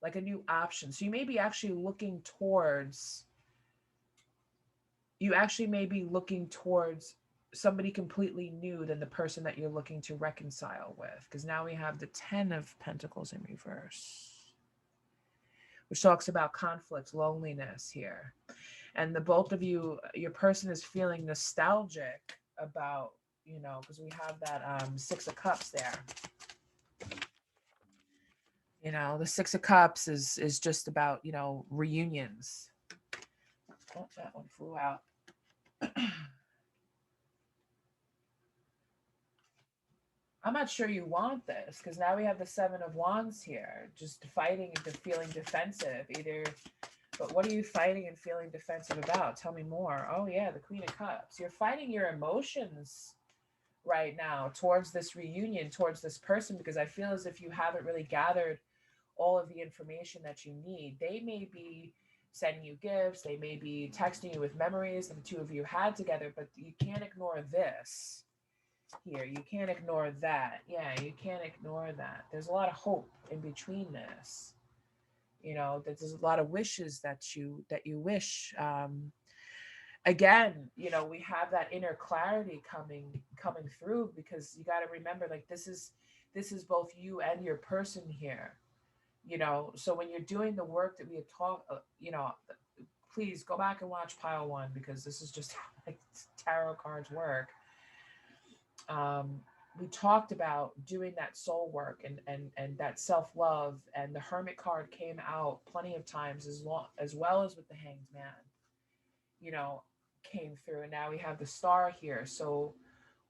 like a new option. So you may be actually looking towards, somebody completely new than the person that you're looking to reconcile with. Because now we have the 10 of Pentacles in reverse, which talks about conflict, loneliness here. And the both of you, your person is feeling nostalgic about, you know, because we have that 6 of Cups there. You know, the 6 of Cups is just about, you know, reunions. Oh, that one flew out. I'm not sure you want this, because now we have the 7 of Wands here, just fighting and feeling defensive. Either, but what are you fighting and feeling defensive about? Tell me more. Oh yeah, the Queen of Cups. You're fighting your emotions right now towards this reunion, towards this person, because I feel as if you haven't really gathered all of the information that you need. They may be sending you gifts, they may be texting you with memories that the two of you had together, but you can't ignore this here. You can't ignore that. Yeah, you can't ignore that. There's a lot of hope in between this. You know, there's a lot of wishes that you wish. Again, you know, we have that inner clarity coming through, because you got to remember, like, this is both you and your person here. You know, so when you're doing the work that we had talked, you know, please go back and watch pile 1, because this is just how, like, tarot cards work. We talked about doing that soul work and that self-love, and the Hermit card came out plenty of times, as well as with the Hanged Man, you know, came through. And now we have the Star here. So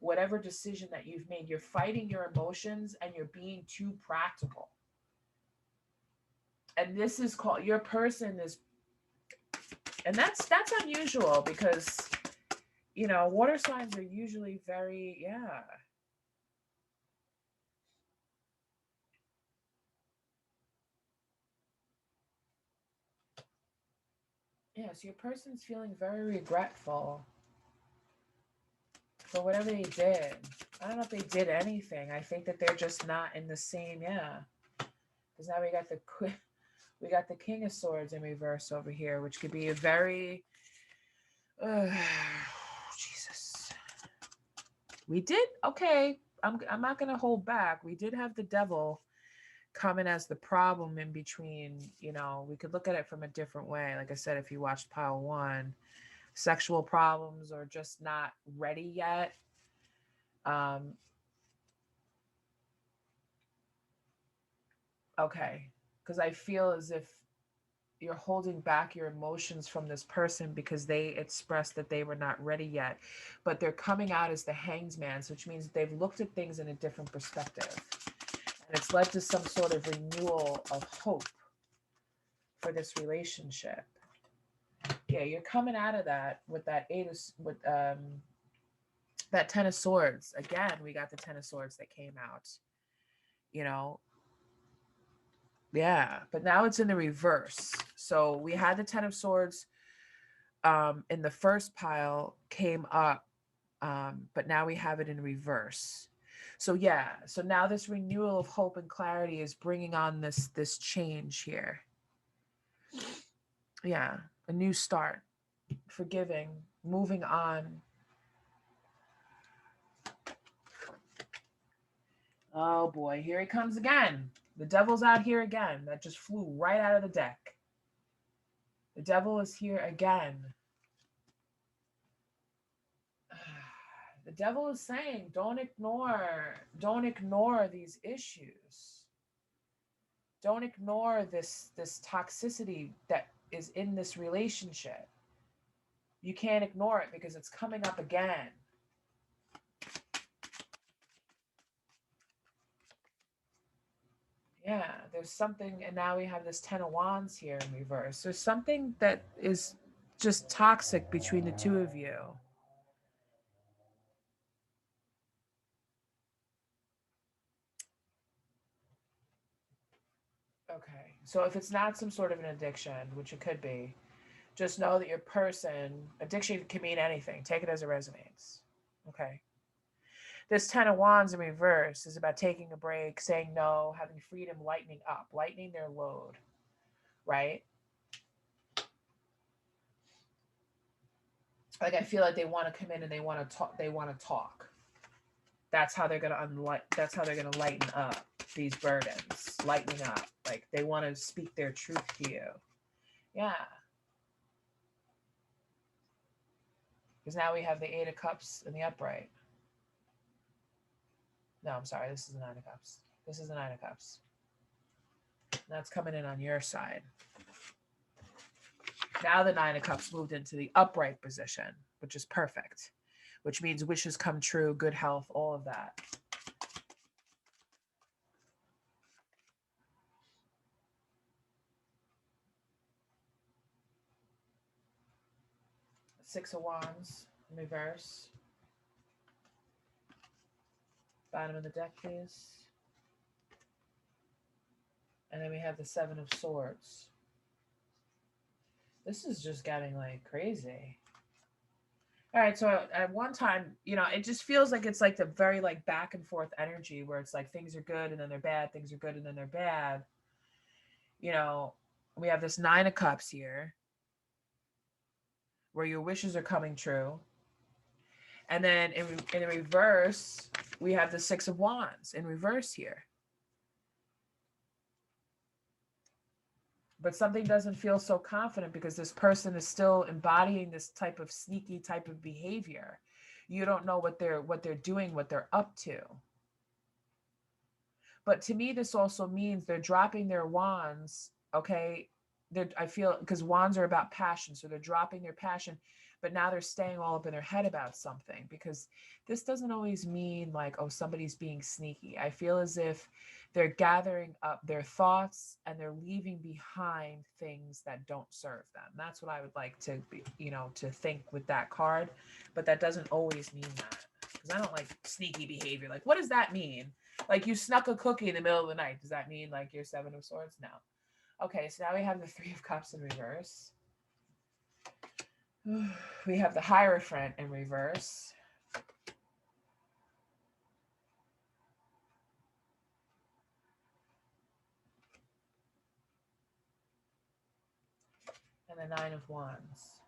whatever decision that you've made, you're fighting your emotions and you're being too practical. And this is called, your person is, and that's unusual, because, you know, water signs are usually very, yeah. Yeah, so your person's feeling very regretful for whatever they did. I don't know if they did anything. I think that they're just not in the same, yeah. Because now we got the King of Swords in reverse over here, which could be a very, Jesus. We did, okay. I'm not gonna hold back. We did have the Devil coming as the problem in between. You know, we could look at it from a different way. Like I said, if you watched pile 1, sexual problems or just not ready yet. Okay, because I feel as if you're holding back your emotions from this person because they expressed that they were not ready yet, but they're coming out as the Hanged Man, which means they've looked at things in a different perspective, and it's led to some sort of renewal of hope for this relationship. Yeah, you're coming out of that with that that 10 of Swords. Again, we got the 10 of Swords that came out, you know. Yeah, but now it's in the reverse. So we had the 10 of Swords in the first pile came up, but now we have it in reverse. So yeah, so now this renewal of hope and clarity is bringing on this change here. Yeah, a new start, forgiving, moving on. Oh boy, here he comes again. The Devil's out here again. That just flew right out of the deck. The Devil is here again. The Devil is saying, don't ignore these issues. Don't ignore this toxicity that is in this relationship. You can't ignore it because it's coming up again. Yeah, there's something, and now we have this 10 of Wands here in reverse. There's something that is just toxic between the two of you. Okay, so if it's not some sort of an addiction, which it could be, just know that your person, addiction can mean anything. Take it as it resonates. Okay. This 10 of Wands in reverse is about taking a break, saying no, having freedom, lightening their load, right? Like, I feel like they want to come in and they want to talk. They want to talk. That's how they're going to that's how they're going to lighten up these burdens, lightening up. Like, they want to speak their truth to you. Yeah. Because now we have the Eight of Cups in the upright. No, I'm sorry. This is the Nine of Cups. This is the Nine of Cups. That's coming in on your side. Now the Nine of Cups moved into the upright position, which is perfect, which means wishes come true, good health, all of that. Six of Wands in reverse. Bottom of the deck, please. And then we have the Seven of Swords. This is just getting like crazy. All right, so at one time, you know, it just feels like it's like the very like back and forth energy where it's like things are good and then they're bad, things are good and then they're bad. You know, we have this Nine of Cups here where your wishes are coming true. And then in reverse, we have the Six of Wands in reverse here. But something doesn't feel so confident because this person is still embodying this type of sneaky type of behavior. You don't know what they're doing, what they're up to. But to me, this also means they're dropping their wands, okay? I feel, because wands are about passion, so they're dropping their passion, but now they're staying all up in their head about something, because this doesn't always mean like, oh, somebody's being sneaky. I feel as if they're gathering up their thoughts and they're leaving behind things that don't serve them. That's what I would like to be, you know, to think with that card, but that doesn't always mean that, because I don't like sneaky behavior. Like, what does that mean? Like, you snuck a cookie in the middle of the night. Does that mean like you're Seven of Swords? No. Okay, so now we have the Three of Cups in reverse. We have the Hierophant in reverse. And the Nine of Wands.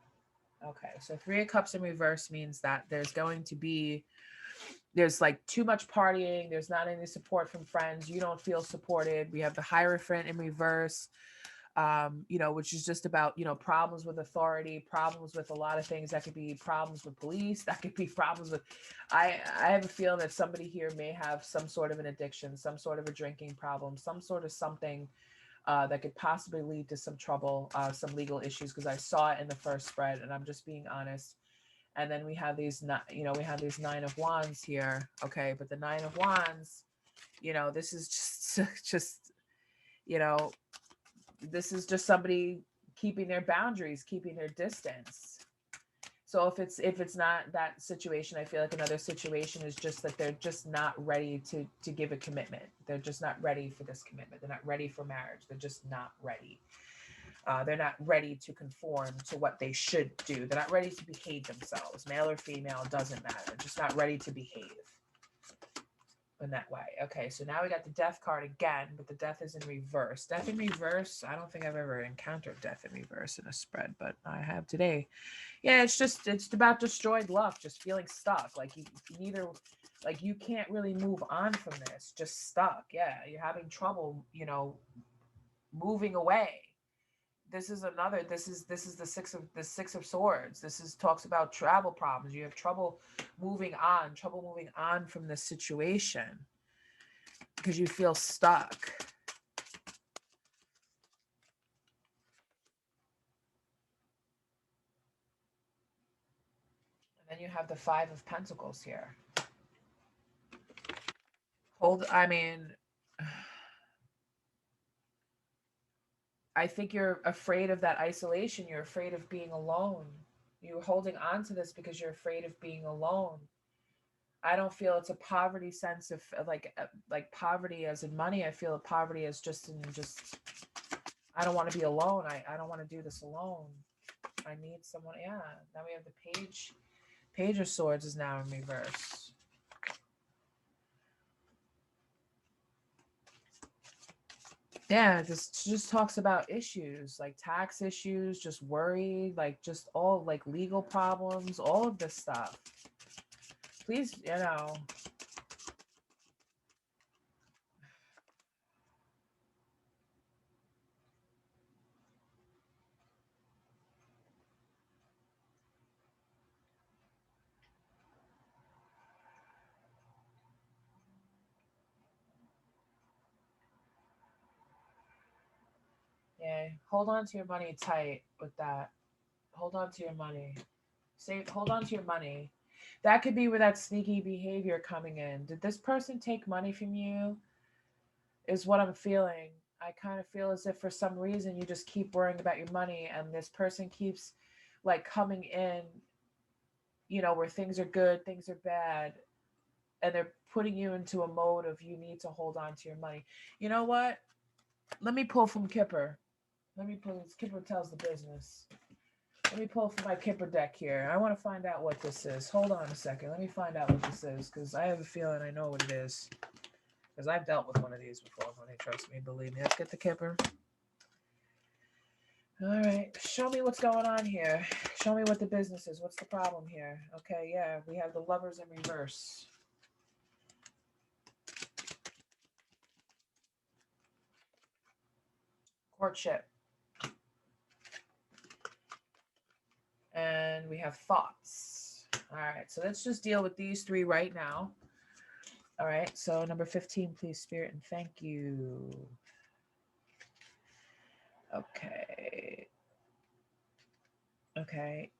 Okay, so Three of Cups in reverse means that there's like too much partying. There's not any support from friends. You don't feel supported. We have the Hierophant in reverse. You know, which is just about, you know, problems with authority, problems with a lot of things. That could be problems with police. That could be problems with, I have a feeling that somebody here may have some sort of an addiction, some sort of a drinking problem, some sort of something that could possibly lead to some trouble, some legal issues, because I saw it in the first spread, and I'm just being honest. And then we have these, you know, we have these Nine of Wands here. Okay, but the Nine of Wands, you know, this is just, you know, this is just somebody keeping their boundaries, keeping their distance. So if it's not that situation, I feel like another situation is just that they're just not ready to give a commitment. They're just not ready for this commitment. They're not ready for marriage. They're just not ready. They're not ready to conform to what they should do. They're not ready to behave themselves. Male or female, doesn't matter. They're just not ready to behave in that way. Okay, so now we got the Death card again, but the Death is in reverse. Death in reverse, I don't think I've ever encountered Death in reverse in a spread, but I have today. Yeah, it's about destroyed love, just feeling stuck. Like you neither, like you can't really move on from this, just stuck. Yeah, you're having trouble, you know, moving away. This is the Six of Swords. This is talks about travel problems. You have trouble moving on from this situation because you feel stuck. And then you have the Five of Pentacles here. I think you're afraid of that isolation. You're afraid of being alone. You're holding on to this because you're afraid of being alone. I don't feel it's a poverty sense of like poverty as in money. I feel poverty as just I don't want to be alone. I don't want to do this alone. I need someone. Yeah. Now we have the Page. Page of Swords is now in reverse. Yeah, this just talks about issues like tax issues, just worry, like just all like legal problems, all of this stuff. Please, yeah, hold on to your money tight with that. Hold on to your money. Hold on to your money. That could be where that sneaky behavior coming in. Did this person take money from you? Is what I'm feeling. I kind of feel as if for some reason you just keep worrying about your money and this person keeps like coming in, where things are good, things are bad, and they're putting you into a mode of you need to hold on to your money. You know what? Let me pull from Kipper. Let me pull. Kipper tells the business. Let me pull from my Kipper deck here. I want to find out what this is. Hold on a second. Let me find out what this is because I have a feeling I know what it is. Because I've dealt with one of these before. When they trust me, believe me. Let's get the Kipper. All right. Show me what's going on here. Show me what the business is. What's the problem here? Okay, yeah. We have the Lovers in reverse. Courtship. And we have thoughts. All right. So let's just deal with these three right now. All right. So number 15, please, Spirit, and thank you. Okay. Okay.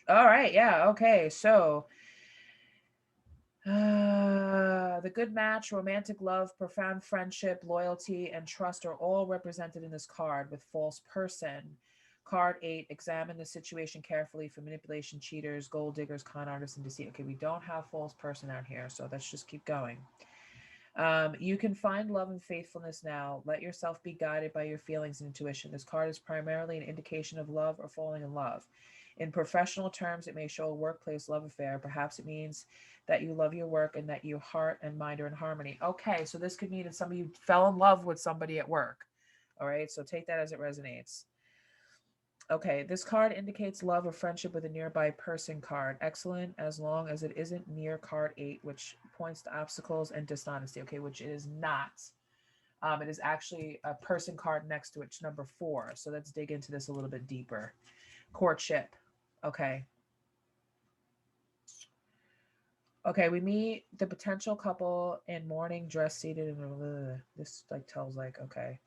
All right. Yeah. Okay. So, the good match, romantic love, profound friendship, loyalty, and trust are all represented in this card with false person. Card 8, examine the situation carefully for manipulation, cheaters, gold diggers, con artists, and deceit. Okay, we don't have false person out here, so let's just keep going. You can find love and faithfulness now. Let yourself be guided by your feelings and intuition. This card is primarily an indication of love or falling in love. In professional terms, it may show a workplace love affair. Perhaps it means that you love your work and that your heart and mind are in harmony. Okay, so this could mean that some of you fell in love with somebody at work. All right, so take that as it resonates. Okay, this card indicates love or friendship with a nearby person card. Excellent, as long as it isn't near card 8, which points to obstacles and dishonesty. Okay, which it is not. It is actually a person card next to it, number 4. So let's dig into this a little bit deeper. Courtship. Okay. Okay, we meet the potential couple in mourning dress seated in this like tells like okay.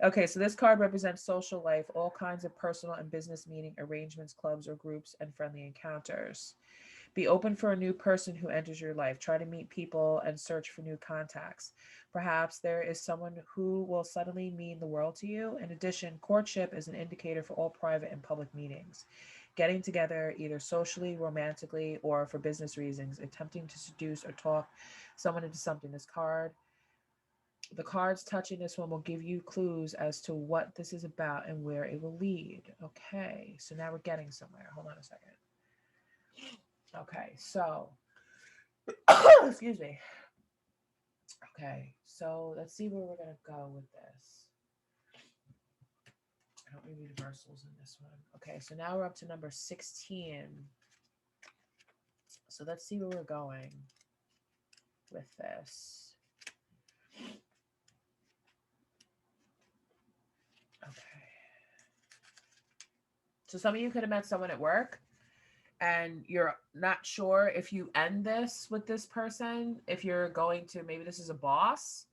Okay, so this card represents social life, all kinds of personal and business meeting arrangements, clubs or groups, and friendly encounters. Be open for a new person who enters your life. Try to meet people and search for new contacts. Perhaps there is someone who will suddenly mean the world to you. In addition, courtship is an indicator for all private and public meetings. Getting together either socially, romantically, or for business reasons, attempting to seduce or talk someone into something. The cards touching this one will give you clues as to what this is about and where it will lead. Okay, so now we're getting somewhere. Hold on a second. Okay, so, excuse me. Okay, so let's see where we're going to go with this. I don't need reversals in this one. Okay, so now we're up to number 16. So let's see where we're going with this. Okay. So some of you could have met someone at work and you're not sure if you end this with this person, if you're going to, maybe this is a boss.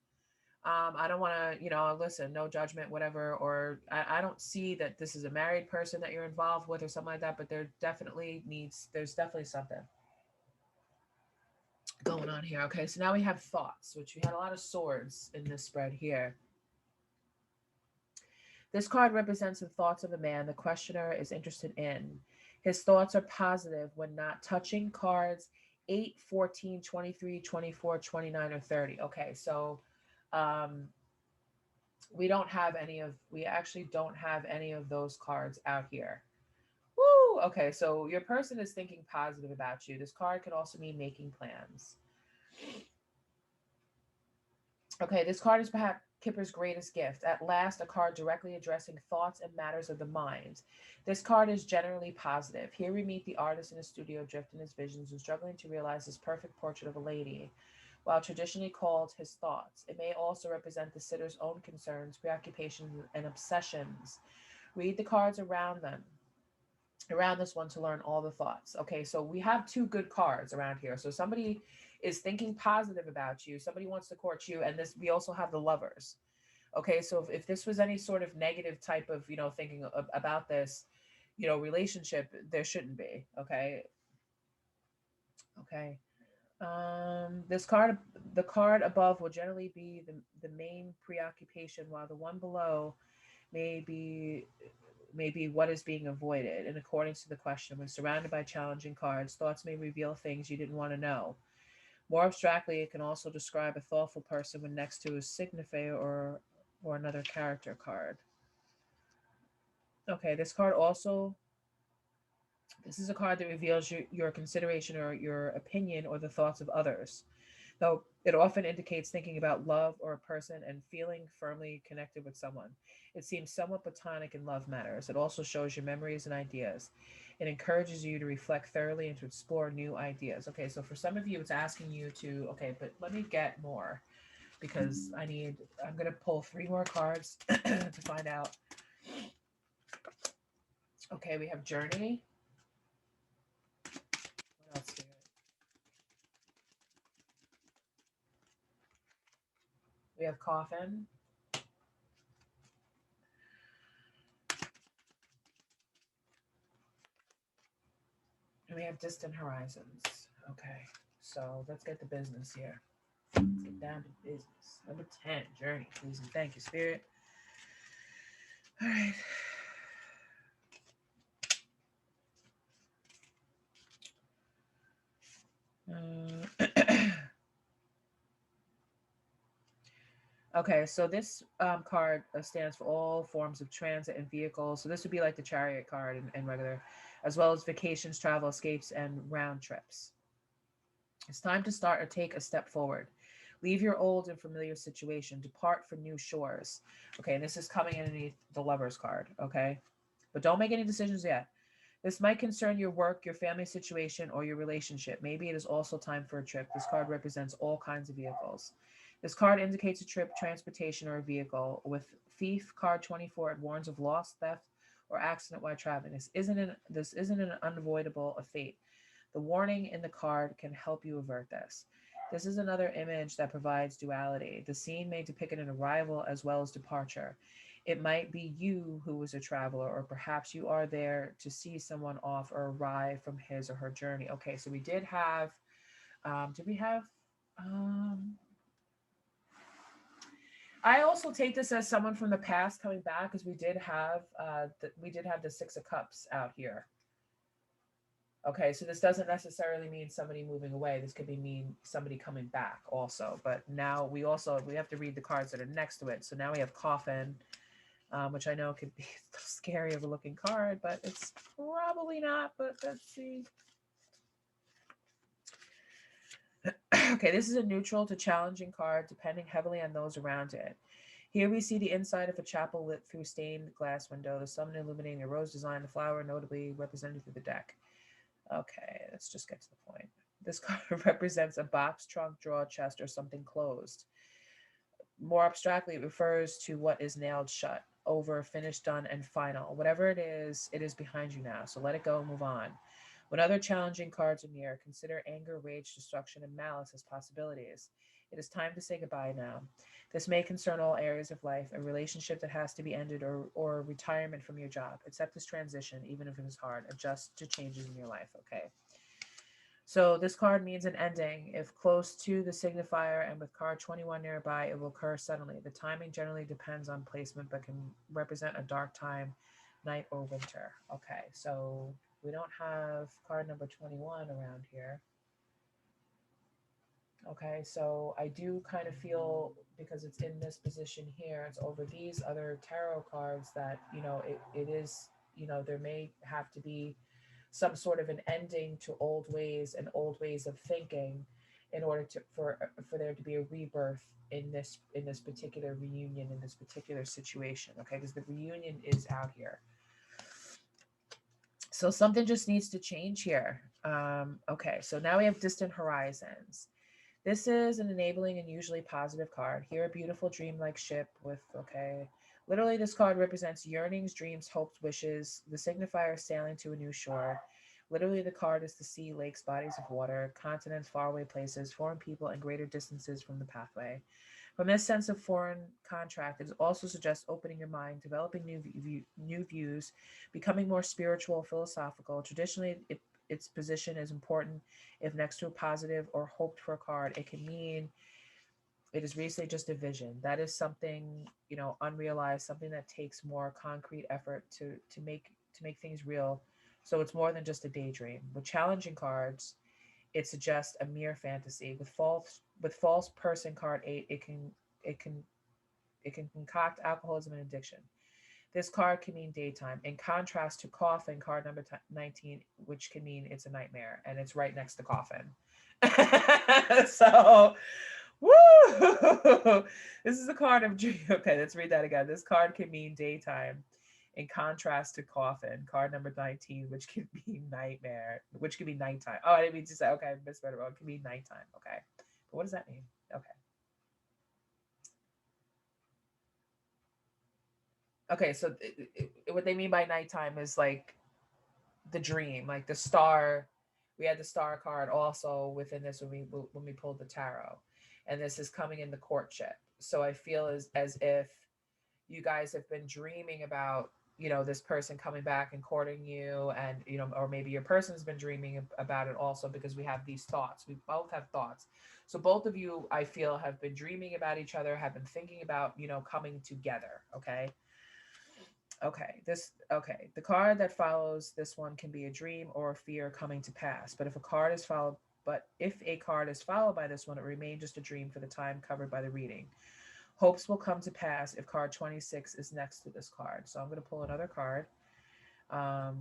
I don't want to, listen, no judgment, whatever, or I don't see that this is a married person that you're involved with or something like that, but there's definitely something going on here. Okay, so now we have thoughts, which we had a lot of swords in this spread here. This card represents the thoughts of a man the questioner is interested in. His thoughts are positive when not touching cards 8, 14, 23, 24, 29, or 30. Okay, so we actually don't have any of those cards out here. Woo! Okay, so your person is thinking positive about you. This card could also mean making plans. Okay, this card is perhaps Kipper's greatest gift. At last, a card directly addressing thoughts and matters of the mind. This card is generally positive. Here we meet the artist in his studio, drifting his visions and struggling to realize his perfect portrait of a lady, while traditionally called his thoughts. It may also represent the sitter's own concerns, preoccupations, and obsessions. Read the cards around this one to learn all the thoughts. Okay, so we have two good cards around here. So somebody is thinking positive about you, somebody wants to court you, and this we also have the lovers. Okay, so if this was any sort of negative type of, thinking about this, relationship, there shouldn't be. Okay. Okay. This card, the card above will generally be the main preoccupation, while the one below may be maybe what is being avoided. And according to the question, when surrounded by challenging cards, thoughts may reveal things you didn't want to know. More abstractly, it can also describe a thoughtful person when next to a signifier or another character card. Okay, this is a card that reveals your consideration or your opinion or the thoughts of others. Though it often indicates thinking about love or a person and feeling firmly connected with someone. It seems somewhat platonic in love matters. It also shows your memories and ideas. It encourages you to reflect thoroughly and to explore new ideas. Okay, so for some of you, it's asking you to, okay, but let me get more because I'm going to pull three more cards to find out. Okay, we have Journey. What else here? We have Coffin. And we have Distant Horizons. Okay, so let's get the business here. Let's get down to business. Number 10, Journey. Please and thank you, Spirit. All right. Okay, so this card stands for all forms of transit and vehicles. So this would be like the Chariot card and regular, as well as vacations, travel, escapes, and round trips. It's time to start or take a step forward. Leave your old and familiar situation. Depart for new shores. Okay, and this is coming underneath the Lover's card. Okay, but don't make any decisions yet. This might concern your work, your family situation, or your relationship. Maybe it is also time for a trip. This card represents all kinds of vehicles. This card indicates a trip, transportation, or a vehicle. With Thief, card 24, it warns of loss, theft, or accident while traveling. This isn't an unavoidable a fate. The warning in the card can help you avert this. This is another image that provides duality. The scene may depict an arrival as well as departure. It might be you who is a traveler, or perhaps you are there to see someone off or arrive from his or her journey. Okay, so we did have, did we have, I also take this as someone from the past coming back because we did have the Six of Cups out here. Okay, so this doesn't necessarily mean somebody moving away. This could mean somebody coming back also. But now we have to read the cards that are next to it. So now we have Coffin, which I know could be a scary of a looking card, but it's probably not. But let's see. Okay, this is a neutral to challenging card, depending heavily on those around it. Here we see the inside of a chapel lit through stained glass window, the sun illuminating a rose design, the flower notably represented through the deck. Okay, let's just get to the point. This card represents a box, trunk, drawer, chest, or something closed. More abstractly, it refers to what is nailed shut, over, finished, done, and final. Whatever it is behind you now. So let it go, move on. When other challenging cards are near, consider anger, rage, destruction, and malice as possibilities. It is time to say goodbye now. This may concern all areas of life, a relationship that has to be ended, or retirement from your job. Accept this transition, even if it is hard. Adjust to changes in your life, okay? So this card means an ending. If close to the signifier and with card 21 nearby, it will occur suddenly. The timing generally depends on placement, but can represent a dark time, night, or winter. Okay, so we don't have card number 21 around here. Okay, so I do kind of feel, because it's in this position here, it's over these other tarot cards, that, it is, there may have to be some sort of an ending to old ways and old ways of thinking. in order to for there to be a rebirth in this particular reunion, in this particular situation. Okay, because the reunion is out here. So something just needs to change here. Okay, so now we have distant horizons. This is an enabling and usually positive card. Here, a beautiful dreamlike ship with, okay. Literally, this card represents yearnings, dreams, hopes, wishes. The signifier sailing to a new shore. Literally, the card is the sea, lakes, bodies of water, continents, faraway places, foreign people, and greater distances from the pathway. From this sense of foreign contract, it also suggests opening your mind, developing new views, becoming more spiritual, philosophical. Traditionally, its position is important. If next to a positive or hoped for card, it can mean it is recently just a vision. That is something, unrealized, something that takes more concrete effort to make things real. So it's more than just a daydream. With challenging cards, it suggests a mere fantasy. With false person card 8, it can it can concoct alcoholism and addiction. This card can mean daytime, in contrast to coffin card number 19, which can mean it's a nightmare, and it's right next to coffin. So, woo! This is a card of dream. Okay, let's read that again. This card can mean daytime, in contrast to coffin card number 19, which can be nightmare, which can be nighttime. Oh, I didn't mean to say, okay, I misread it wrong. It can be nighttime. Okay, but what does that mean? Okay. Okay, so what they mean by nighttime is like the dream, like the star. We had the star card also within this when we pulled the tarot, and this is coming in the courtship. So I feel as if you guys have been dreaming about this person coming back and courting you, and or maybe your person's been dreaming about it also, because we have these thoughts. We both have thoughts. So both of you, I feel, have been dreaming about each other, have been thinking about coming together. Okay. Okay, the card that follows this one can be a dream or a fear coming to pass. But if a card is followed by this one, it remains just a dream for the time covered by the reading. Hopes will come to pass if card 26 is next to this card. So I'm going to pull another card. Um,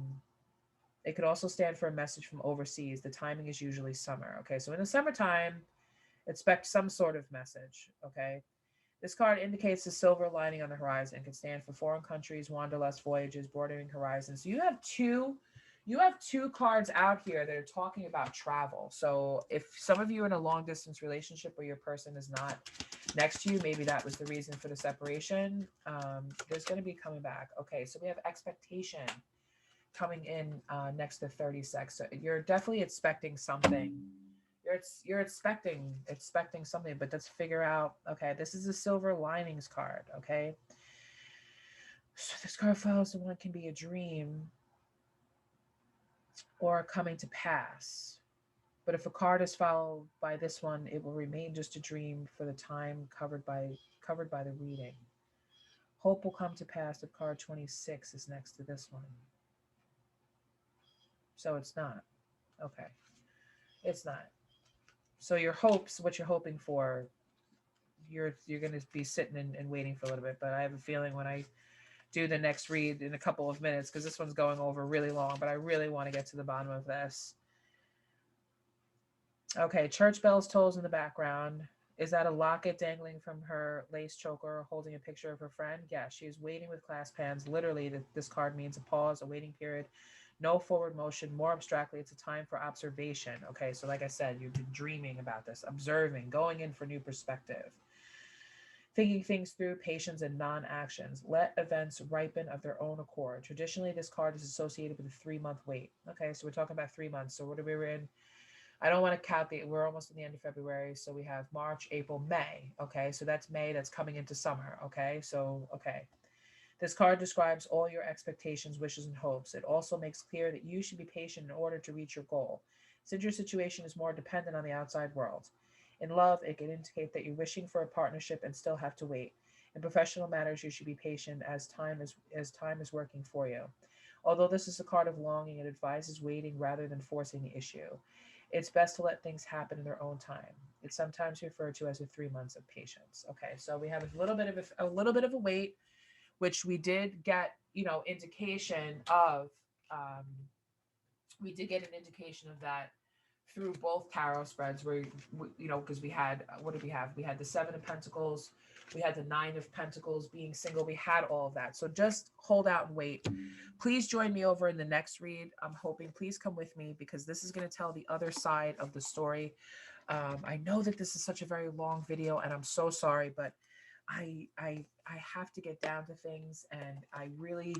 it could also stand for a message from overseas. The timing is usually summer. Okay, so in the summertime, expect some sort of message. Okay, this card indicates the silver lining on the horizon. It can stand for foreign countries, wanderlust voyages, broadening horizons. So you have two cards out here that are talking about travel. So if some of you are in a long distance relationship where your person is not next to you, maybe that was the reason for the separation. There's going to be coming back. Okay, so we have expectation coming in next to 36. So you're definitely expecting something. You're expecting something, but let's figure out. Okay, this is a silver linings card. Okay, so this card follows the one can be a dream or coming to pass. But if a card is followed by this one, it will remain just a dream for the time covered by the reading. Hope will come to pass if card 26 is next to this one. So it's not. Okay, it's not. So your hopes, what you're hoping for, you're going to be sitting and waiting for a little bit. But I have a feeling when I do the next read in a couple of minutes, because this one's going over really long, but I really want to get to the bottom of this. Okay, church bells tolls in the background. Is that a locket dangling from her lace choker, holding a picture of her friend? Yeah, she is waiting with clasped hands. Literally, this card means a pause, a waiting period, no forward motion. More abstractly, it's a time for observation. Okay, so like I said, you've been dreaming about this, observing, going in for new perspective, thinking things through, patience and non-actions. Let events ripen of their own accord. Traditionally, this card is associated with a 3-month wait. Okay, so we're talking about 3 months. So what are we in? I don't want to count we're almost in the end of February. So we have March, April, May. Okay, so that's May, that's coming into summer. Okay, so, okay. This card describes all your expectations, wishes, and hopes. It also makes clear that you should be patient in order to reach your goal, since your situation is more dependent on the outside world. In love, it can indicate that you're wishing for a partnership and still have to wait. In professional matters, you should be patient as time is working for you. Although this is a card of longing, it advises waiting rather than forcing the issue. It's best to let things happen in their own time. It's sometimes referred to as the 3 months of patience. Okay, so we have a little bit of a wait, which we did get, indication of. Um, we did get an indication of that through both tarot spreads where, you know, because we had, what did we have? We had the Seven of Pentacles, we had the Nine of Pentacles, being single, we had all of that. So just hold out and wait. Please join me over in the next read. I'm hoping, please come with me, because this is going to tell the other side of the story. I know that this is such a very long video, and I'm so sorry, but I have to get down to things, and I really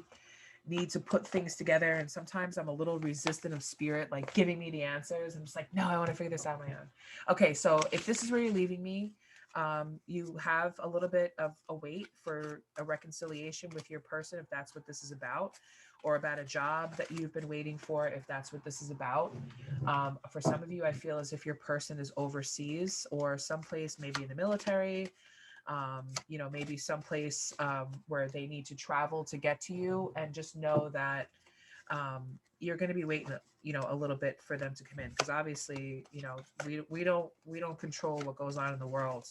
need to put things together. And sometimes I'm a little resistant of spirit, like giving me the answers. I'm just like, no, I want to figure this out on my own. Okay, so if this is where you're leaving me, you have a little bit of a wait for a reconciliation with your person, if that's what this is about, or about a job that you've been waiting for, if that's what this is about. For some of you, I feel as if your person is overseas or someplace, maybe in the military, you know, maybe someplace where they need to travel to get to you, and just know that you're going to be waiting, you know, a little bit for them to come in, because obviously, you know, we don't control what goes on in the world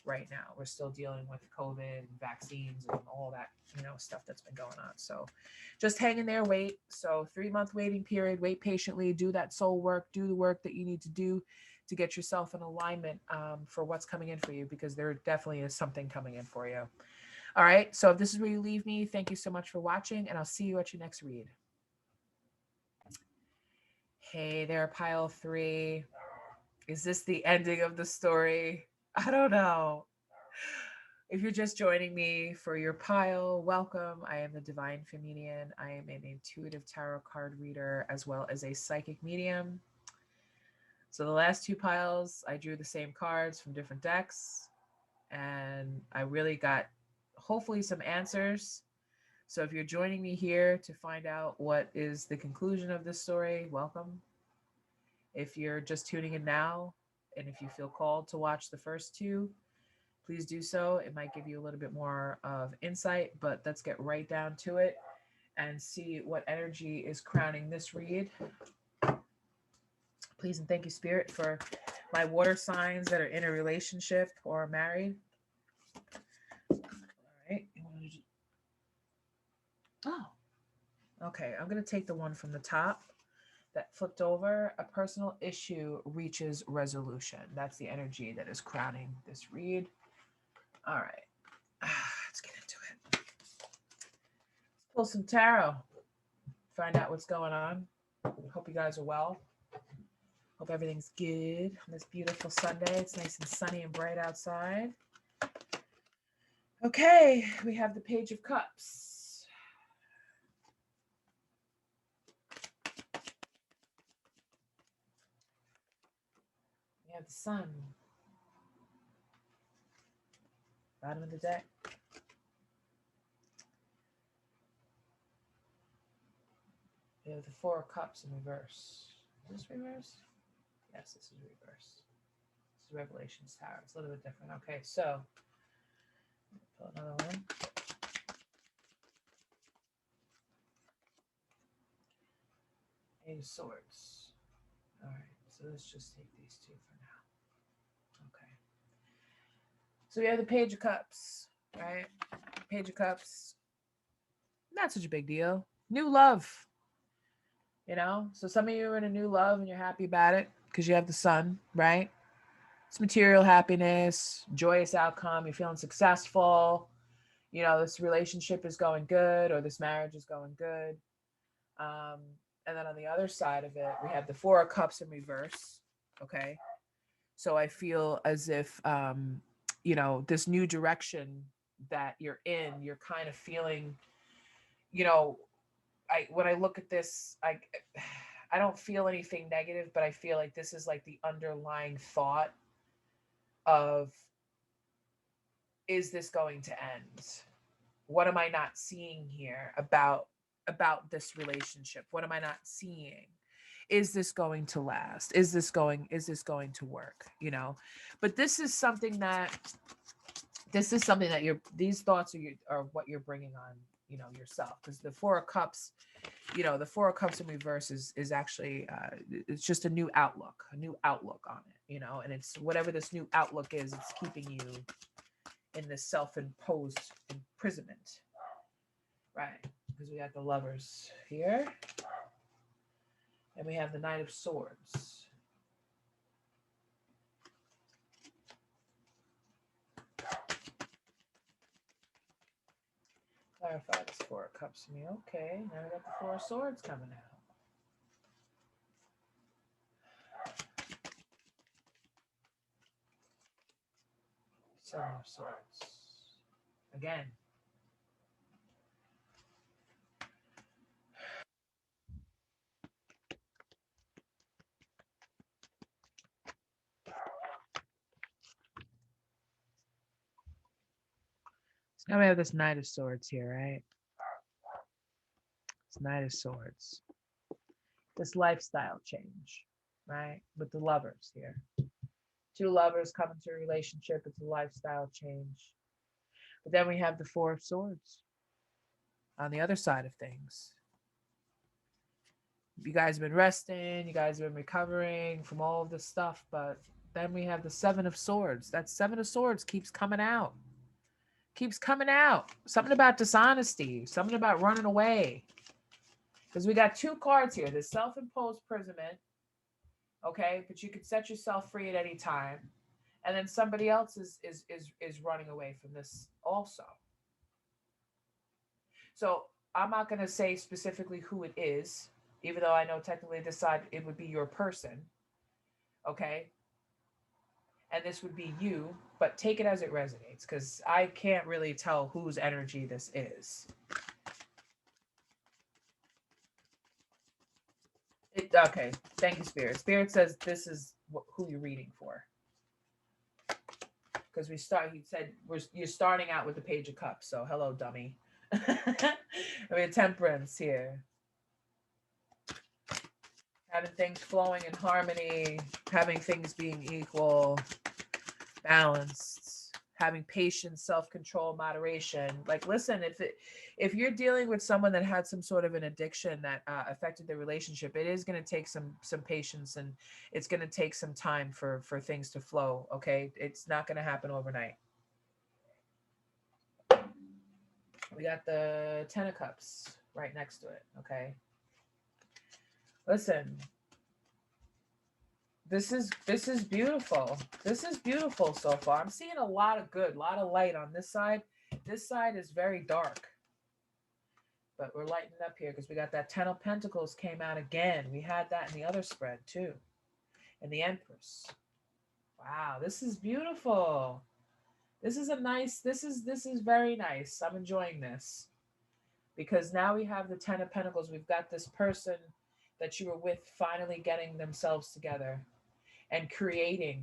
right now. We're still dealing with COVID and vaccines and all that, you know, stuff that's been going on. So just hang in there, wait. So 3-month waiting period, wait patiently, do that soul work, do the work that you need to do to get yourself in alignment for what's coming in for you, because there definitely is something coming in for you. All right. So if this is where you leave me, thank you so much for watching, and I'll see you at your next read. Hey there, pile 3. Is this the ending of the story? I don't know. If you're just joining me for your pile, welcome. I am the Divine Femedian. I am an intuitive tarot card reader as well as a psychic medium. So the last 2 piles, I drew the same cards from different decks, and I really got hopefully some answers. So if you're joining me here to find out what is the conclusion of this story, welcome. If you're just tuning in now, and if you feel called to watch the first 2, please do so. It might give you a little bit more of insight, but let's get right down to it and see what energy is crowning this read. Please and thank you, Spirit, for my water signs that are in a relationship or are married. All right. Oh, okay. I'm going to take the one from the top that flipped over. A personal issue reaches resolution. That's the energy that is crowning this read. All right. Let's get into it. Let's pull some tarot. Find out what's going on. Hope you guys are well. Hope everything's good on this beautiful Sunday. It's nice and sunny and bright outside. Okay, we have the Page of Cups. We have the Sun. Bottom of the deck. We have the Four of Cups in reverse. Is this reverse? Yes, this is reverse. This is Revelations Tower. It's a little bit different. Okay, so pull another one. Eight of Swords. All right, so let's just take these 2 for now. Okay. So we have the Page of Cups, right? Page of Cups. Not such a big deal. New love. You know, so some of you are in a new love and you're happy about it because you have the Sun, right? It's material happiness, joyous outcome. You're feeling successful. You know, this relationship is going good, or this marriage is going good. And then on the other side of it, we have the Four of Cups in reverse. Okay. So I feel as if, you know, this new direction that you're in, you're kind of feeling, you know, when I look at this, I don't feel anything negative, but I feel like this is like the underlying thought of, is this going to end? What am I not seeing here about this relationship? What am I not seeing? Is this going to last? Is this going to work? You know, but this is something that these thoughts are what you're bringing on, you know, yourself. Because the Four of Cups, you know, the Four of Cups in reverse is actually it's just a new outlook on it, you know, and it's whatever this new outlook is, it's keeping you in this self-imposed imprisonment, right? Because we got the Lovers here, and we have the Knight of Swords. Clarify this Four of Cups to me. Okay, now we got the Four of Swords coming out. Seven of Swords. Again. So now we have this Knight of Swords here, right? This Knight of Swords. This lifestyle change, right? With the lovers here. Two lovers come into a relationship. It's a lifestyle change. But then we have the Four of Swords on the other side of things. You guys have been resting. You guys have been recovering from all of this stuff. But then we have the Seven of Swords. That Seven of Swords keeps coming out. Keeps coming out. Something about dishonesty. Something about running away. Because we got two cards here. The self-imposed imprisonment. Okay, but you could set yourself free at any time. And then somebody else is running away from this also. So I'm not going to say specifically who it is, even though I know technically this side, it would be your person. Okay. And this would be you, but take it as it resonates, because I can't really tell whose energy this is. Okay. Thank you, Spirit. Spirit says this is who you're reading for. Because he said, you're starting out with the Page of Cups. So hello, dummy. I mean, Temperance here. Having things flowing in harmony, having things being equal, balanced, having patience, self-control, moderation. Like, listen, if you're dealing with someone that had some sort of an addiction that affected their relationship, it is going to take some patience, and it's going to take some time for things to flow. Okay, it's not going to happen overnight. We got the Ten of Cups right next to it. Okay, listen. This is beautiful. This is beautiful so far. I'm seeing a lot of good, a lot of light on this side. This side is very dark. But we're lightening up here because we got that Ten of Pentacles came out again. We had that in the other spread too. And the Empress. Wow, this is beautiful. This is a nice, this is very nice. I'm enjoying this. Because now we have the Ten of Pentacles. We've got this person that you were with finally getting themselves together and creating,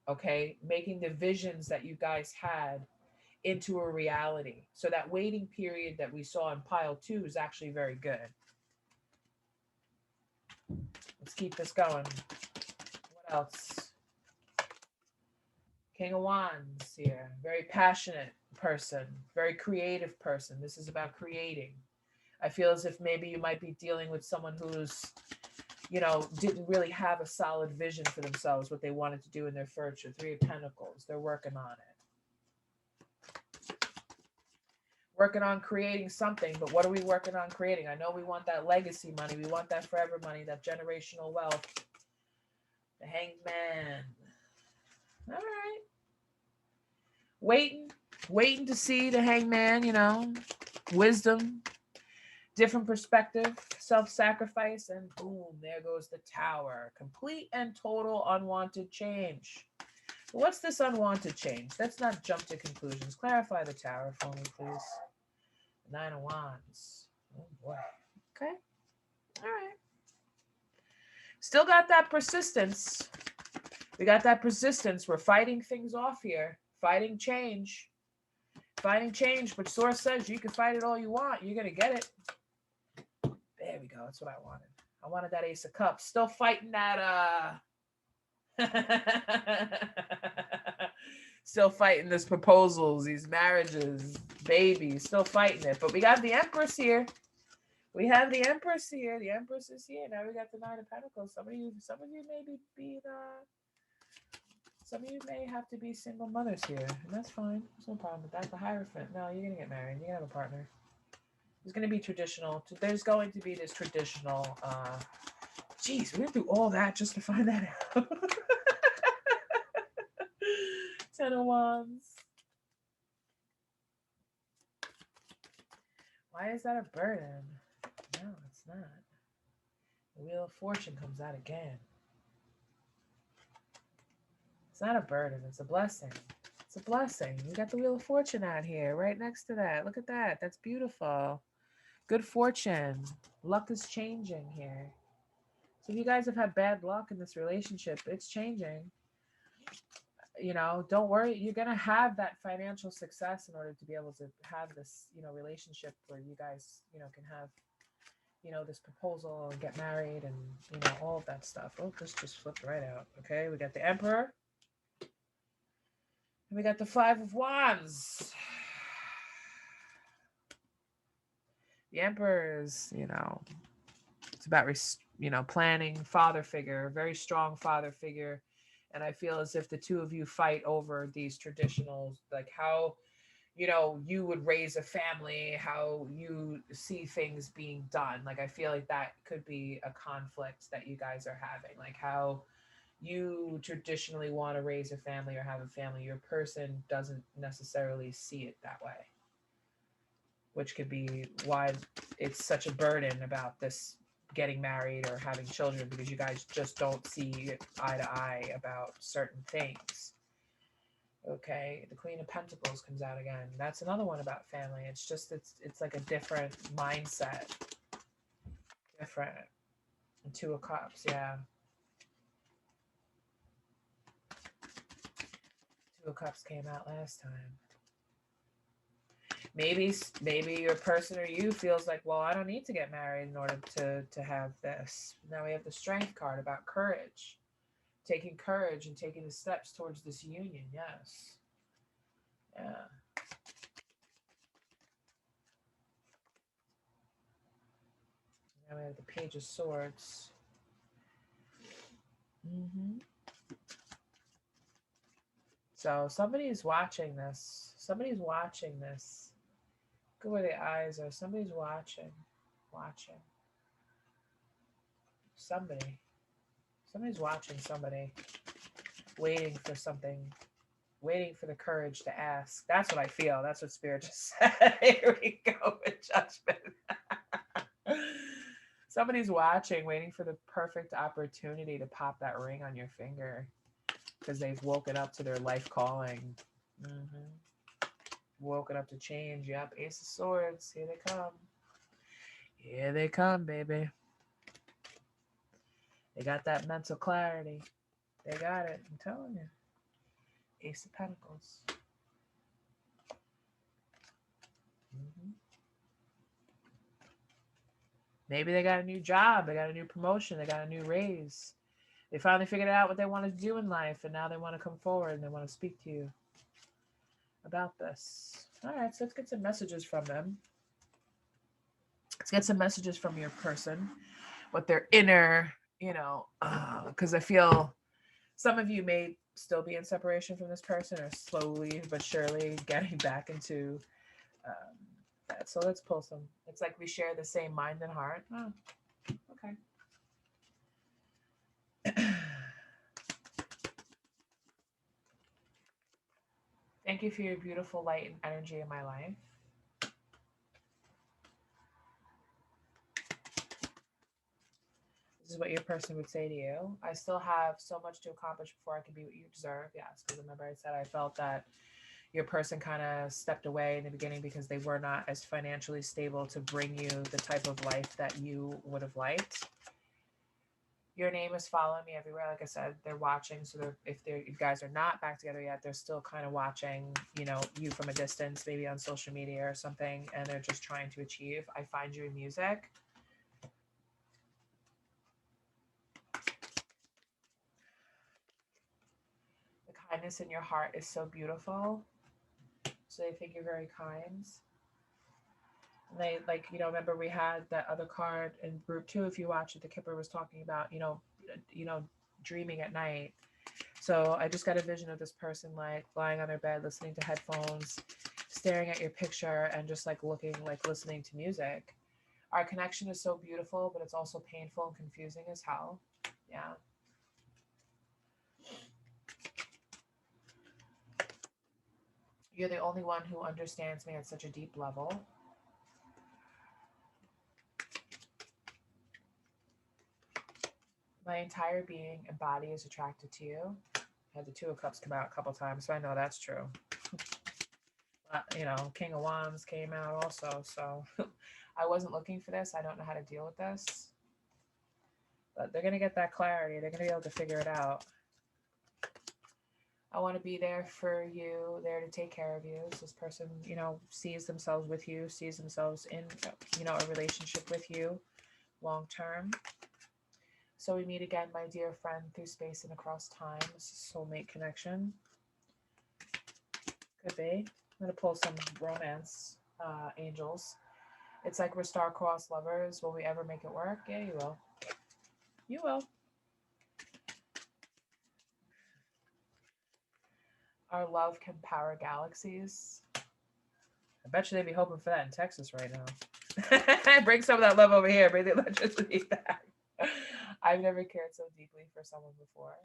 okay, making the visions that you guys had into a reality. So that waiting period that we saw in pile 2 is actually very good. Let's keep this going. What else? King of Wands here. Very passionate person, very creative person. This is about creating. I feel as if maybe you might be dealing with someone who's, you know, didn't really have a solid vision for themselves, what they wanted to do in their future. Three of Pentacles. They're working on it. Working on creating something, but what are we working on creating? I know we want that legacy money. We want that forever money, that generational wealth. The Hanged Man. All right. Waiting to see the Hanged Man, you know, wisdom, different perspective, self-sacrifice, and boom, there goes the Tower. Complete and total unwanted change. What's this unwanted change? Let's not jump to conclusions. Clarify the Tower for me, please. Nine of Wands. Oh, boy. Okay. All right. Still got that persistence. We got that persistence. We're fighting things off here. Fighting change. Fighting change. But Source says you can fight it all you want. You're going to get it. There we go. That's what I wanted. I wanted that Ace of Cups. Still fighting that, still fighting this proposals, these marriages, babies, still fighting it. But we got the Empress here. We have the Empress here. The Empress is here. Now we got the Nine of Pentacles. Some of you may be being, some of you may have to be single mothers here. And that's fine. There's no problem with that. The Hierophant. No, you're going to get married. You're going to have a partner. There's going to be traditional. There's going to be this traditional. Geez, we went through all that just to find that out. Ten of Wands. Why is that a burden? No, it's not. The Wheel of Fortune comes out again. It's not a burden. It's a blessing. It's a blessing. You got the Wheel of Fortune out here right next to that. Look at that. That's beautiful. Good fortune. Luck is changing here. So if you guys have had bad luck in this relationship, it's changing. You know, don't worry. You're going to have that financial success in order to be able to have this, you know, relationship where you guys, you know, can have, you know, this proposal and get married and, you know, all of that stuff. Oh, this just flipped right out. Okay, we got the Emperor. And we got the Five of Wands. The Emperor is, you know, it's about, you know, planning, father figure, very strong father figure. And I feel as if the two of you fight over these traditional, like how, you know, you would raise a family, how you see things being done. Like, I feel like that could be a conflict that you guys are having. Like how you traditionally want to raise a family or have a family, your person doesn't necessarily see it that way, which could be why it's such a burden about this getting married or having children, because you guys just don't see eye to eye about certain things. Okay, the Queen of Pentacles comes out again. That's another one about family. It's just, it's like a different mindset. Different. And Two of Cups, yeah. Two of Cups came out last time. Maybe your person or you feels like, well, I don't need to get married in order to have this. Now we have the Strength card about courage. Taking courage and taking the steps towards this union, yes. Yeah. Now we have the Page of Swords. So somebody's watching this. Somebody's watching this. Look at where the eyes are. Somebody's watching. Watching. Somebody. Somebody's watching somebody. Waiting for something. Waiting for the courage to ask. That's what I feel. That's what Spirit just said. Here we go with Judgment. Somebody's watching, waiting for the perfect opportunity to pop that ring on your finger because they've woken up to their life calling. Woken up to change. Yep, Ace of Swords. Here they come. Here they come, baby. They got that mental clarity. They got it. I'm telling you. Ace of Pentacles. Maybe they got a new job. They got a new promotion. They got a new raise. They finally figured out what they wanted to do in life, and now they want to come forward and they want to speak to you about this. All right, so let's get some messages from them. Let's get some messages from your person, what their inner, you know, because I feel some of you may still be in separation from this person or slowly but surely getting back into that. So let's pull some. It's like we share the same mind and heart. Oh, okay. Thank you for your beautiful light and energy in my life. This is what your person would say to you. I still have so much to accomplish before I can be what you deserve. Yes, because remember I said I felt that your person kind of stepped away in the beginning because they were not as financially stable to bring you the type of life that you would have liked. Your name is following me everywhere. Like I said, they're watching. So if you guys are not back together yet, they're still kind of watching, you know, you from a distance, maybe on social media or something, and they're just trying to achieve. I find you in music. The kindness in your heart is so beautiful. So they think you're very kind. And they, like, you know, remember we had that other card in group 2, if you watch it, the Kipper was talking about, you know, dreaming at night. So I just got a vision of this person like lying on their bed, listening to headphones, staring at your picture and just like looking, like listening to music. Our connection is so beautiful, but it's also painful and confusing as hell. Yeah. You're the only one who understands me at such a deep level. My entire being and body is attracted to you. I had the Two of Cups come out a couple times, so I know that's true. You know, King of Wands came out also, so I wasn't looking for this. I don't know how to deal with this. But they're going to get that clarity. They're going to be able to figure it out. I want to be there for you, there to take care of you. So this person, you know, sees themselves with you, sees themselves in, you know, a relationship with you long term. So we meet again, my dear friend, through space and across time. This is soulmate connection. Could be. I'm going to pull some romance angels. It's like we're star-crossed lovers. Will we ever make it work? Yeah, you will. You will. Our love can power galaxies. I bet you they'd be hoping for that in Texas right now. Bring some of that love over here. Bring the electricity back. I've never cared so deeply for someone before.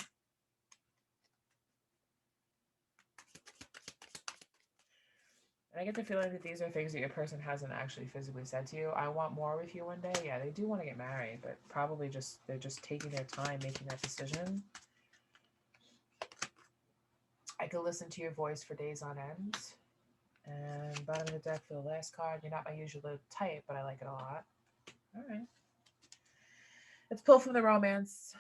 And I get the feeling that these are things that your person hasn't actually physically said to you. I want more with you one day. Yeah, they do want to get married, but probably they're just taking their time making that decision. I could listen to your voice for days on end. And bottom of the deck for the last card. You're not my usual type, but I like it a lot. All right. Let's pull from the Romance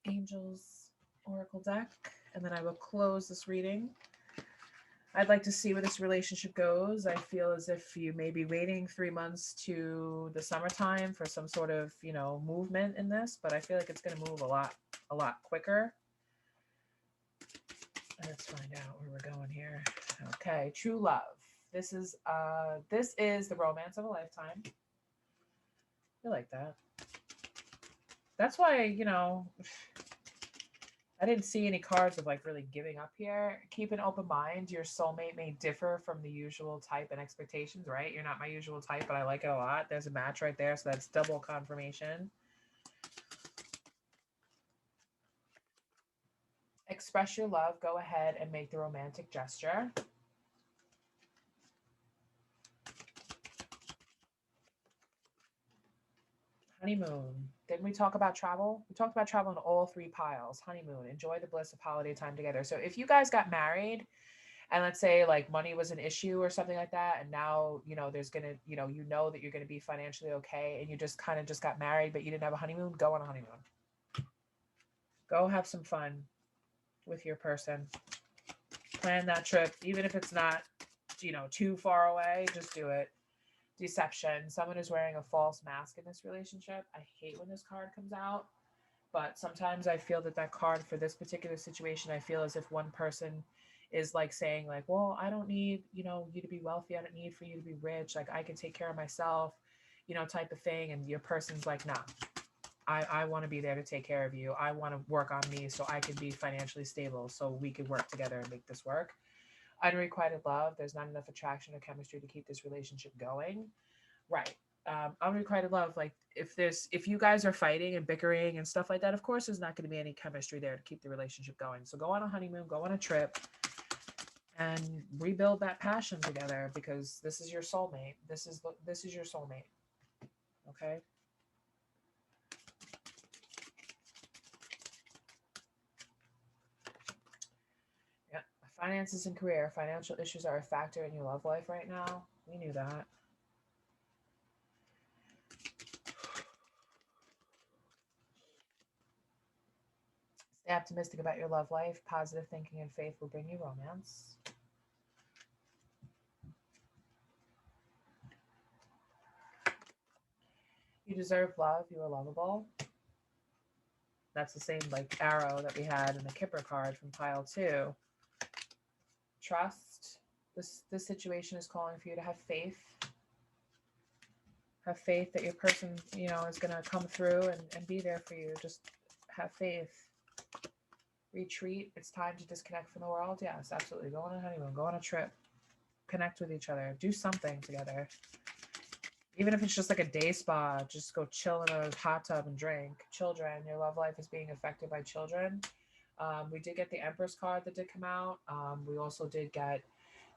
Angels Oracle deck, and then I will close this reading. I'd like to see where this relationship goes. I feel as if you may be waiting 3 months to the summertime for some sort of, you know, movement in this, but I feel like it's going to move a lot quicker. Let's find out where we're going here. Okay, true love. This is the romance of a lifetime. I like that. That's why, you know, I didn't see any cards of like really giving up here. Keep an open mind. Your soulmate may differ from the usual type and expectations, right? You're not my usual type, but I like it a lot. There's a match right there, so that's double confirmation. Express your love. Go ahead and make the romantic gesture. Honeymoon. Didn't we talk about travel? We talked about travel in all 3 piles. Honeymoon. Enjoy the bliss of holiday time together. So if you guys got married and let's say like money was an issue or something like that, and now, you know, there's going to, you know that you're going to be financially okay, and you just kind of just got married, but you didn't have a honeymoon, go on a honeymoon. Go have some fun with your person. Plan that trip. Even if it's not, you know, too far away, just do it. Deception. Someone is wearing a false mask in this relationship. I hate when this card comes out, but sometimes I feel that card for this particular situation, I feel as if one person is like saying like, well, I don't need, you know, you to be wealthy. I don't need for you to be rich. Like I can take care of myself, you know, type of thing. And your person's like, nah, I want to be there to take care of you. I want to work on me so I can be financially stable so we can work together and make this work. Unrequited love. There's not enough attraction or chemistry to keep this relationship going. Right. Unrequited love. Like if you guys are fighting and bickering and stuff like that, of course, there's not going to be any chemistry there to keep the relationship going. So go on a honeymoon, go on a trip, and rebuild that passion together because this is your soulmate. This is your soulmate. Okay. Yeah. Finances and career. Financial issues are a factor in your love life right now. We knew that. Stay optimistic about your love life. Positive thinking and faith will bring you romance. You deserve love. You are lovable. That's the same like arrow that we had in the Kipper card from pile 2. Trust. This situation is calling for you to have faith. Have faith that your person, you know, is going to come through and be there for you. Just have faith. Retreat. It's time to disconnect from the world. Yes, absolutely. Go on a honeymoon. Go on a trip. Connect with each other. Do something together. Even if it's just like a day spa, just go chill in a hot tub and drink. Children, your love life is being affected by children. We did get the Empress card that did come out. We also did get,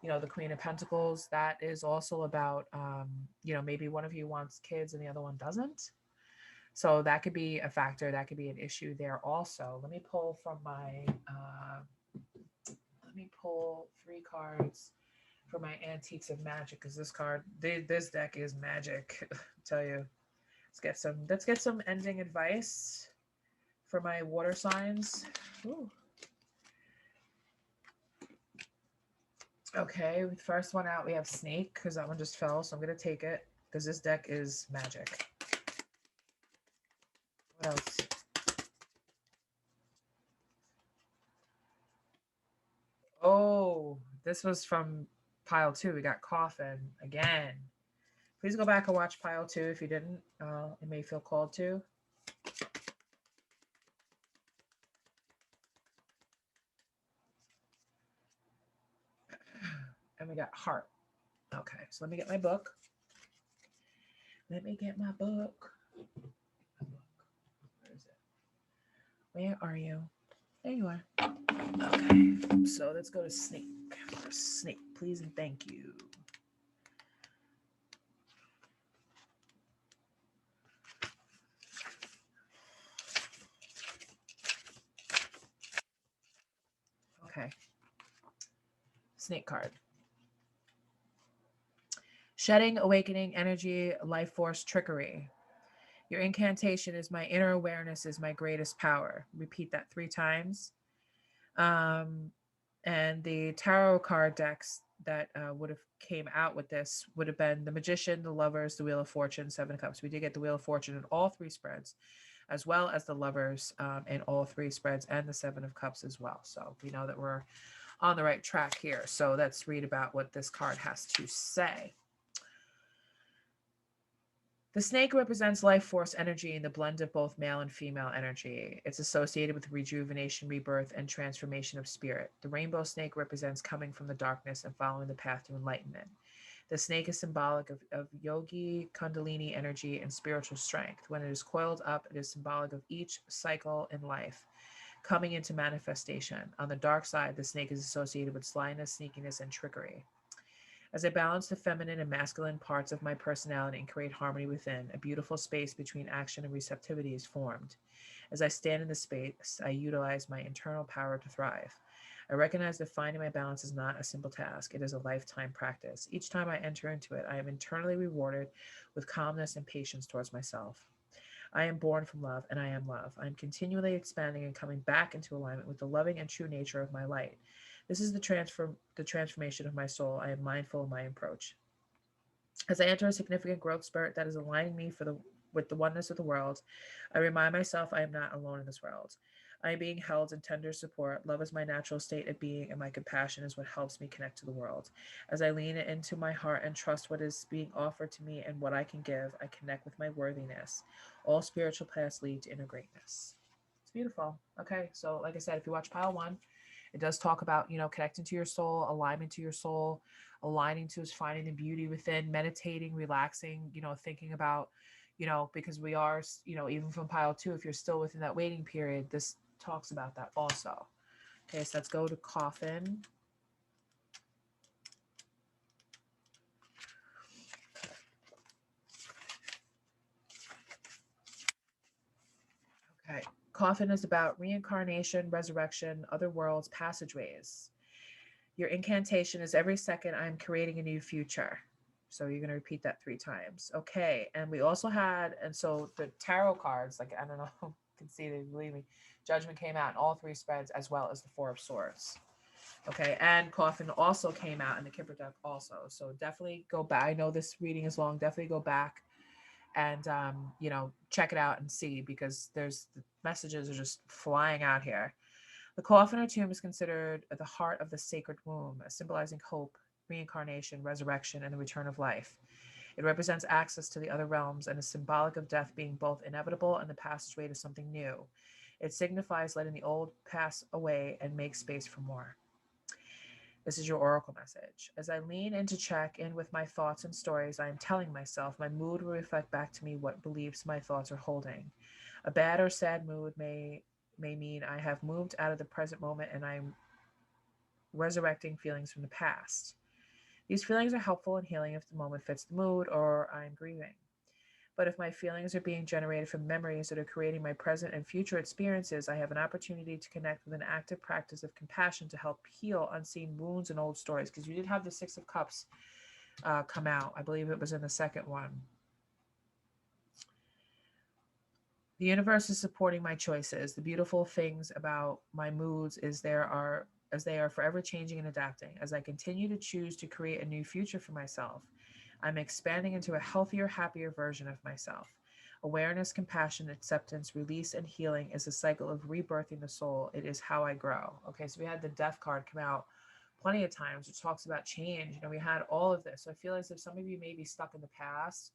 you know, the Queen of Pentacles. That is also about, you know, maybe one of you wants kids and the other one doesn't. So that could be a factor. That could be an issue there also. Let me pull from my, let me pull 3 cards for my Antiques of Magic, because this deck is magic. I tell you. Let's get some ending advice for my water signs. Ooh. Okay, with the first one out, we have Snake, because that one just fell, so I'm going to take it, because this deck is magic. What else? Oh, this was from pile 2. We got Coffin again. Please go back and watch pile 2 if you didn't. It may feel called to. And we got Heart. Okay, so let me get my book. Let me get my book. Where is it? Where are you? There you are. Okay, so let's go to Snake. Snake, please and thank you. Okay. Snake card. Shedding, awakening, energy, life force, trickery. Your incantation is my inner awareness is my greatest power. Repeat that 3 times. And the tarot card decks that would have came out with this would have been the Magician, the Lovers, the Wheel of Fortune, 7 of Cups. We did get the Wheel of Fortune in all 3 spreads, as well as the Lovers in all 3 spreads, and the 7 of Cups as well. So we know that we're on the right track here. So let's read about what this card has to say. The snake represents life force energy and the blend of both male and female energy. It's associated with rejuvenation, rebirth, and transformation of spirit. The rainbow snake represents coming from the darkness and following the path to enlightenment. The snake is symbolic of yogi, kundalini energy, and spiritual strength. When it is coiled up, it is symbolic of each cycle in life coming into manifestation. On the dark side, the snake is associated with slyness, sneakiness, and trickery. As I balance the feminine and masculine parts of my personality and create harmony within, a beautiful space between action and receptivity is formed. As I stand in this space, I utilize my internal power to thrive. I recognize that finding my balance is not a simple task. It is a lifetime practice. Each time I enter into it, I am internally rewarded with calmness and patience towards myself. I am born from love, and I am love. I am continually expanding and coming back into alignment with the loving and true nature of my light. This is the transformation of my soul. I am mindful of my approach. As I enter a significant growth spurt that is aligning me with the oneness of the world, I remind myself I am not alone in this world. I am being held in tender support. Love is my natural state of being, and my compassion is what helps me connect to the world. As I lean into my heart and trust what is being offered to me and what I can give, I connect with my worthiness. All spiritual paths lead to inner greatness. It's beautiful. Okay, so like I said, if you watch pile 1, it does talk about, connecting to your soul, alignment to your soul, aligning to is finding the beauty within, meditating, relaxing, thinking about, because we are, even from pile 2, if you're still within that waiting period, this talks about that also. Okay, so let's go to Coffin. Okay, Coffin is about reincarnation, resurrection, other worlds, passageways. Your incantation is every second I'm creating a new future. So you're going to repeat that 3 times. Okay. And we also had, and so the tarot cards, like, I don't know, you can see, they believe me, Judgment came out in all 3 spreads, as well as the 4 of Swords. Okay. And Coffin also came out in the Kipper deck also. So definitely go back. I know this reading is long. Definitely go back and, check it out and see, because the messages are just flying out here. The coffin or tomb is considered the heart of the sacred womb, symbolizing hope, reincarnation, resurrection, and the return of life. It represents access to the other realms and is symbolic of death being both inevitable and the passageway to something new. It signifies letting the old pass away and make space for more. This is your oracle message. As I lean in to check in with my thoughts and stories, I am telling myself my mood will reflect back to me what beliefs my thoughts are holding. A bad or sad mood may mean I have moved out of the present moment and I'm resurrecting feelings from the past. These feelings are helpful and healing if the moment fits the mood or I'm grieving. But if my feelings are being generated from memories that are creating my present and future experiences, I have an opportunity to connect with an active practice of compassion to help heal unseen wounds and old stories. Because you did have the Six of Cups come out. I believe it was in the second one. The universe is supporting my choices. The beautiful things about my moods is they are forever changing and adapting. As I continue to choose to create a new future for myself, I'm expanding into a healthier, happier version of myself. Awareness, compassion, acceptance, release, and healing is a cycle of rebirthing the soul. It is how I grow. Okay, so we had the Death card come out plenty of times, which talks about change. We had all of this. So I feel as if some of you may be stuck in the past,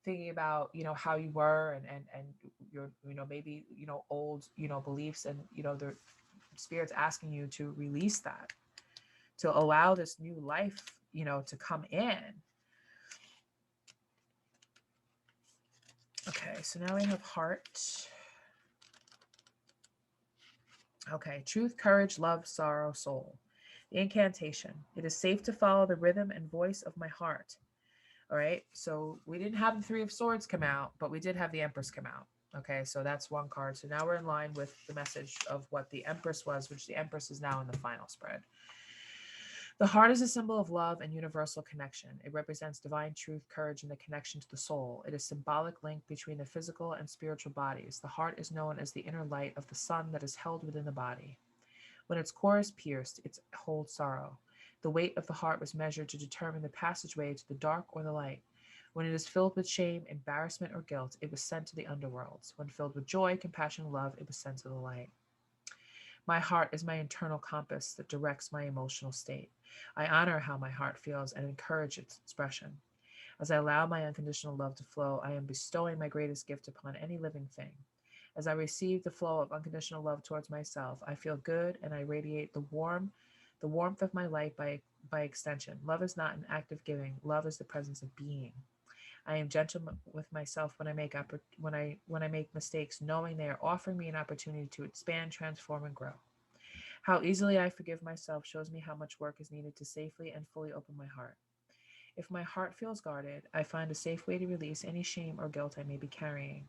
thinking about how you were, and your maybe old beliefs, and the spirit's asking you to release that, to allow this new life to come in. Okay, so now we have heart. Okay, truth, courage, love, sorrow, soul. The incantation: it is safe to follow the rhythm and voice of my heart. All right, so we didn't have the Three of Swords come out, but we did have the Empress come out. Okay, so that's one card. So now we're in line with the message of what the Empress was, which the Empress is now in the final spread. The heart is a symbol of love and universal connection. It represents divine truth, courage, and the connection to the soul. It is a symbolic link between the physical and spiritual bodies. The heart is known as the inner light of the sun that is held within the body. When its core is pierced, it holds sorrow. The weight of the heart was measured to determine the passageway to the dark or the light. When it is filled with shame, embarrassment, or guilt, it was sent to the underworlds. When filled with joy, compassion, and love, it was sent to the light. My heart is my internal compass that directs my emotional state. I honor how my heart feels and encourage its expression. As I allow my unconditional love to flow, I am bestowing my greatest gift upon any living thing. As I receive the flow of unconditional love towards myself, I feel good and I radiate the warmth of my light by extension. Love is not an act of giving. Love is the presence of being. I am gentle with myself when I make mistakes, knowing they are offering me an opportunity to expand, transform, and grow. How easily I forgive myself shows me how much work is needed to safely and fully open my heart. If my heart feels guarded, I find a safe way to release any shame or guilt I may be carrying.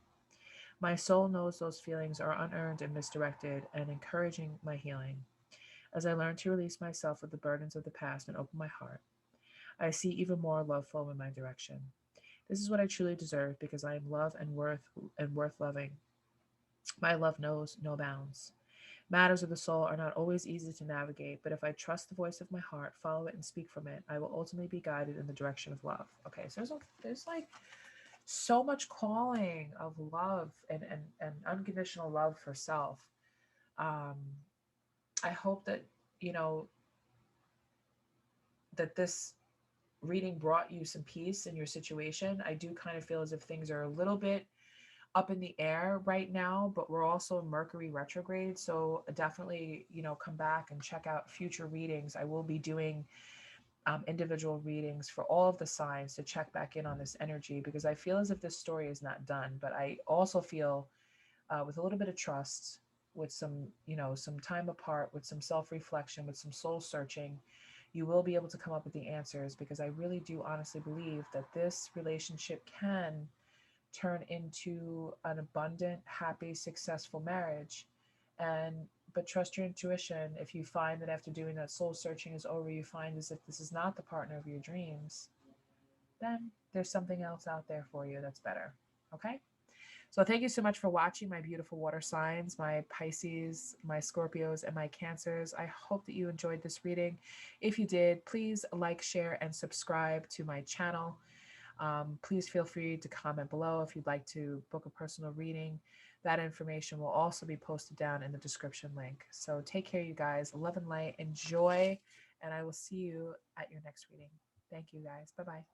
My soul knows those feelings are unearned and misdirected, and encouraging my healing. As I learn to release myself of the burdens of the past and open my heart, I see even more love flow in my direction. This is what I truly deserve because I am love and worth loving. My love knows no bounds. Matters of the soul are not always easy to navigate, but if I trust the voice of my heart, follow it, and speak from it, I will ultimately be guided in the direction of love. Okay, so there's like so much calling of love and unconditional love for self. Um, I hope that you know that this reading brought you some peace in your situation. I do kind of feel as if things are a little bit up in the air right now, but we're also in Mercury retrograde. So definitely, come back and check out future readings. I will be doing individual readings for all of the signs to check back in on this energy, because I feel as if this story is not done. But I also feel with a little bit of trust, with some time apart, with some self-reflection, with some soul searching, you will be able to come up with the answers, because I really do honestly believe that this relationship can turn into an abundant, happy, successful marriage. But trust your intuition. If you find that after doing that soul searching is over, you find as if this is not the partner of your dreams, then there's something else out there for you that's better. Okay? So thank you so much for watching, my beautiful water signs, my Pisces, my Scorpios, and my Cancers. I hope that you enjoyed this reading. If you did, please like, share, and subscribe to my channel. Please feel free to comment below if you'd like to book a personal reading. That information will also be posted down in the description link. So take care, you guys. Love and light. Enjoy. And I will see you at your next reading. Thank you, guys. Bye-bye.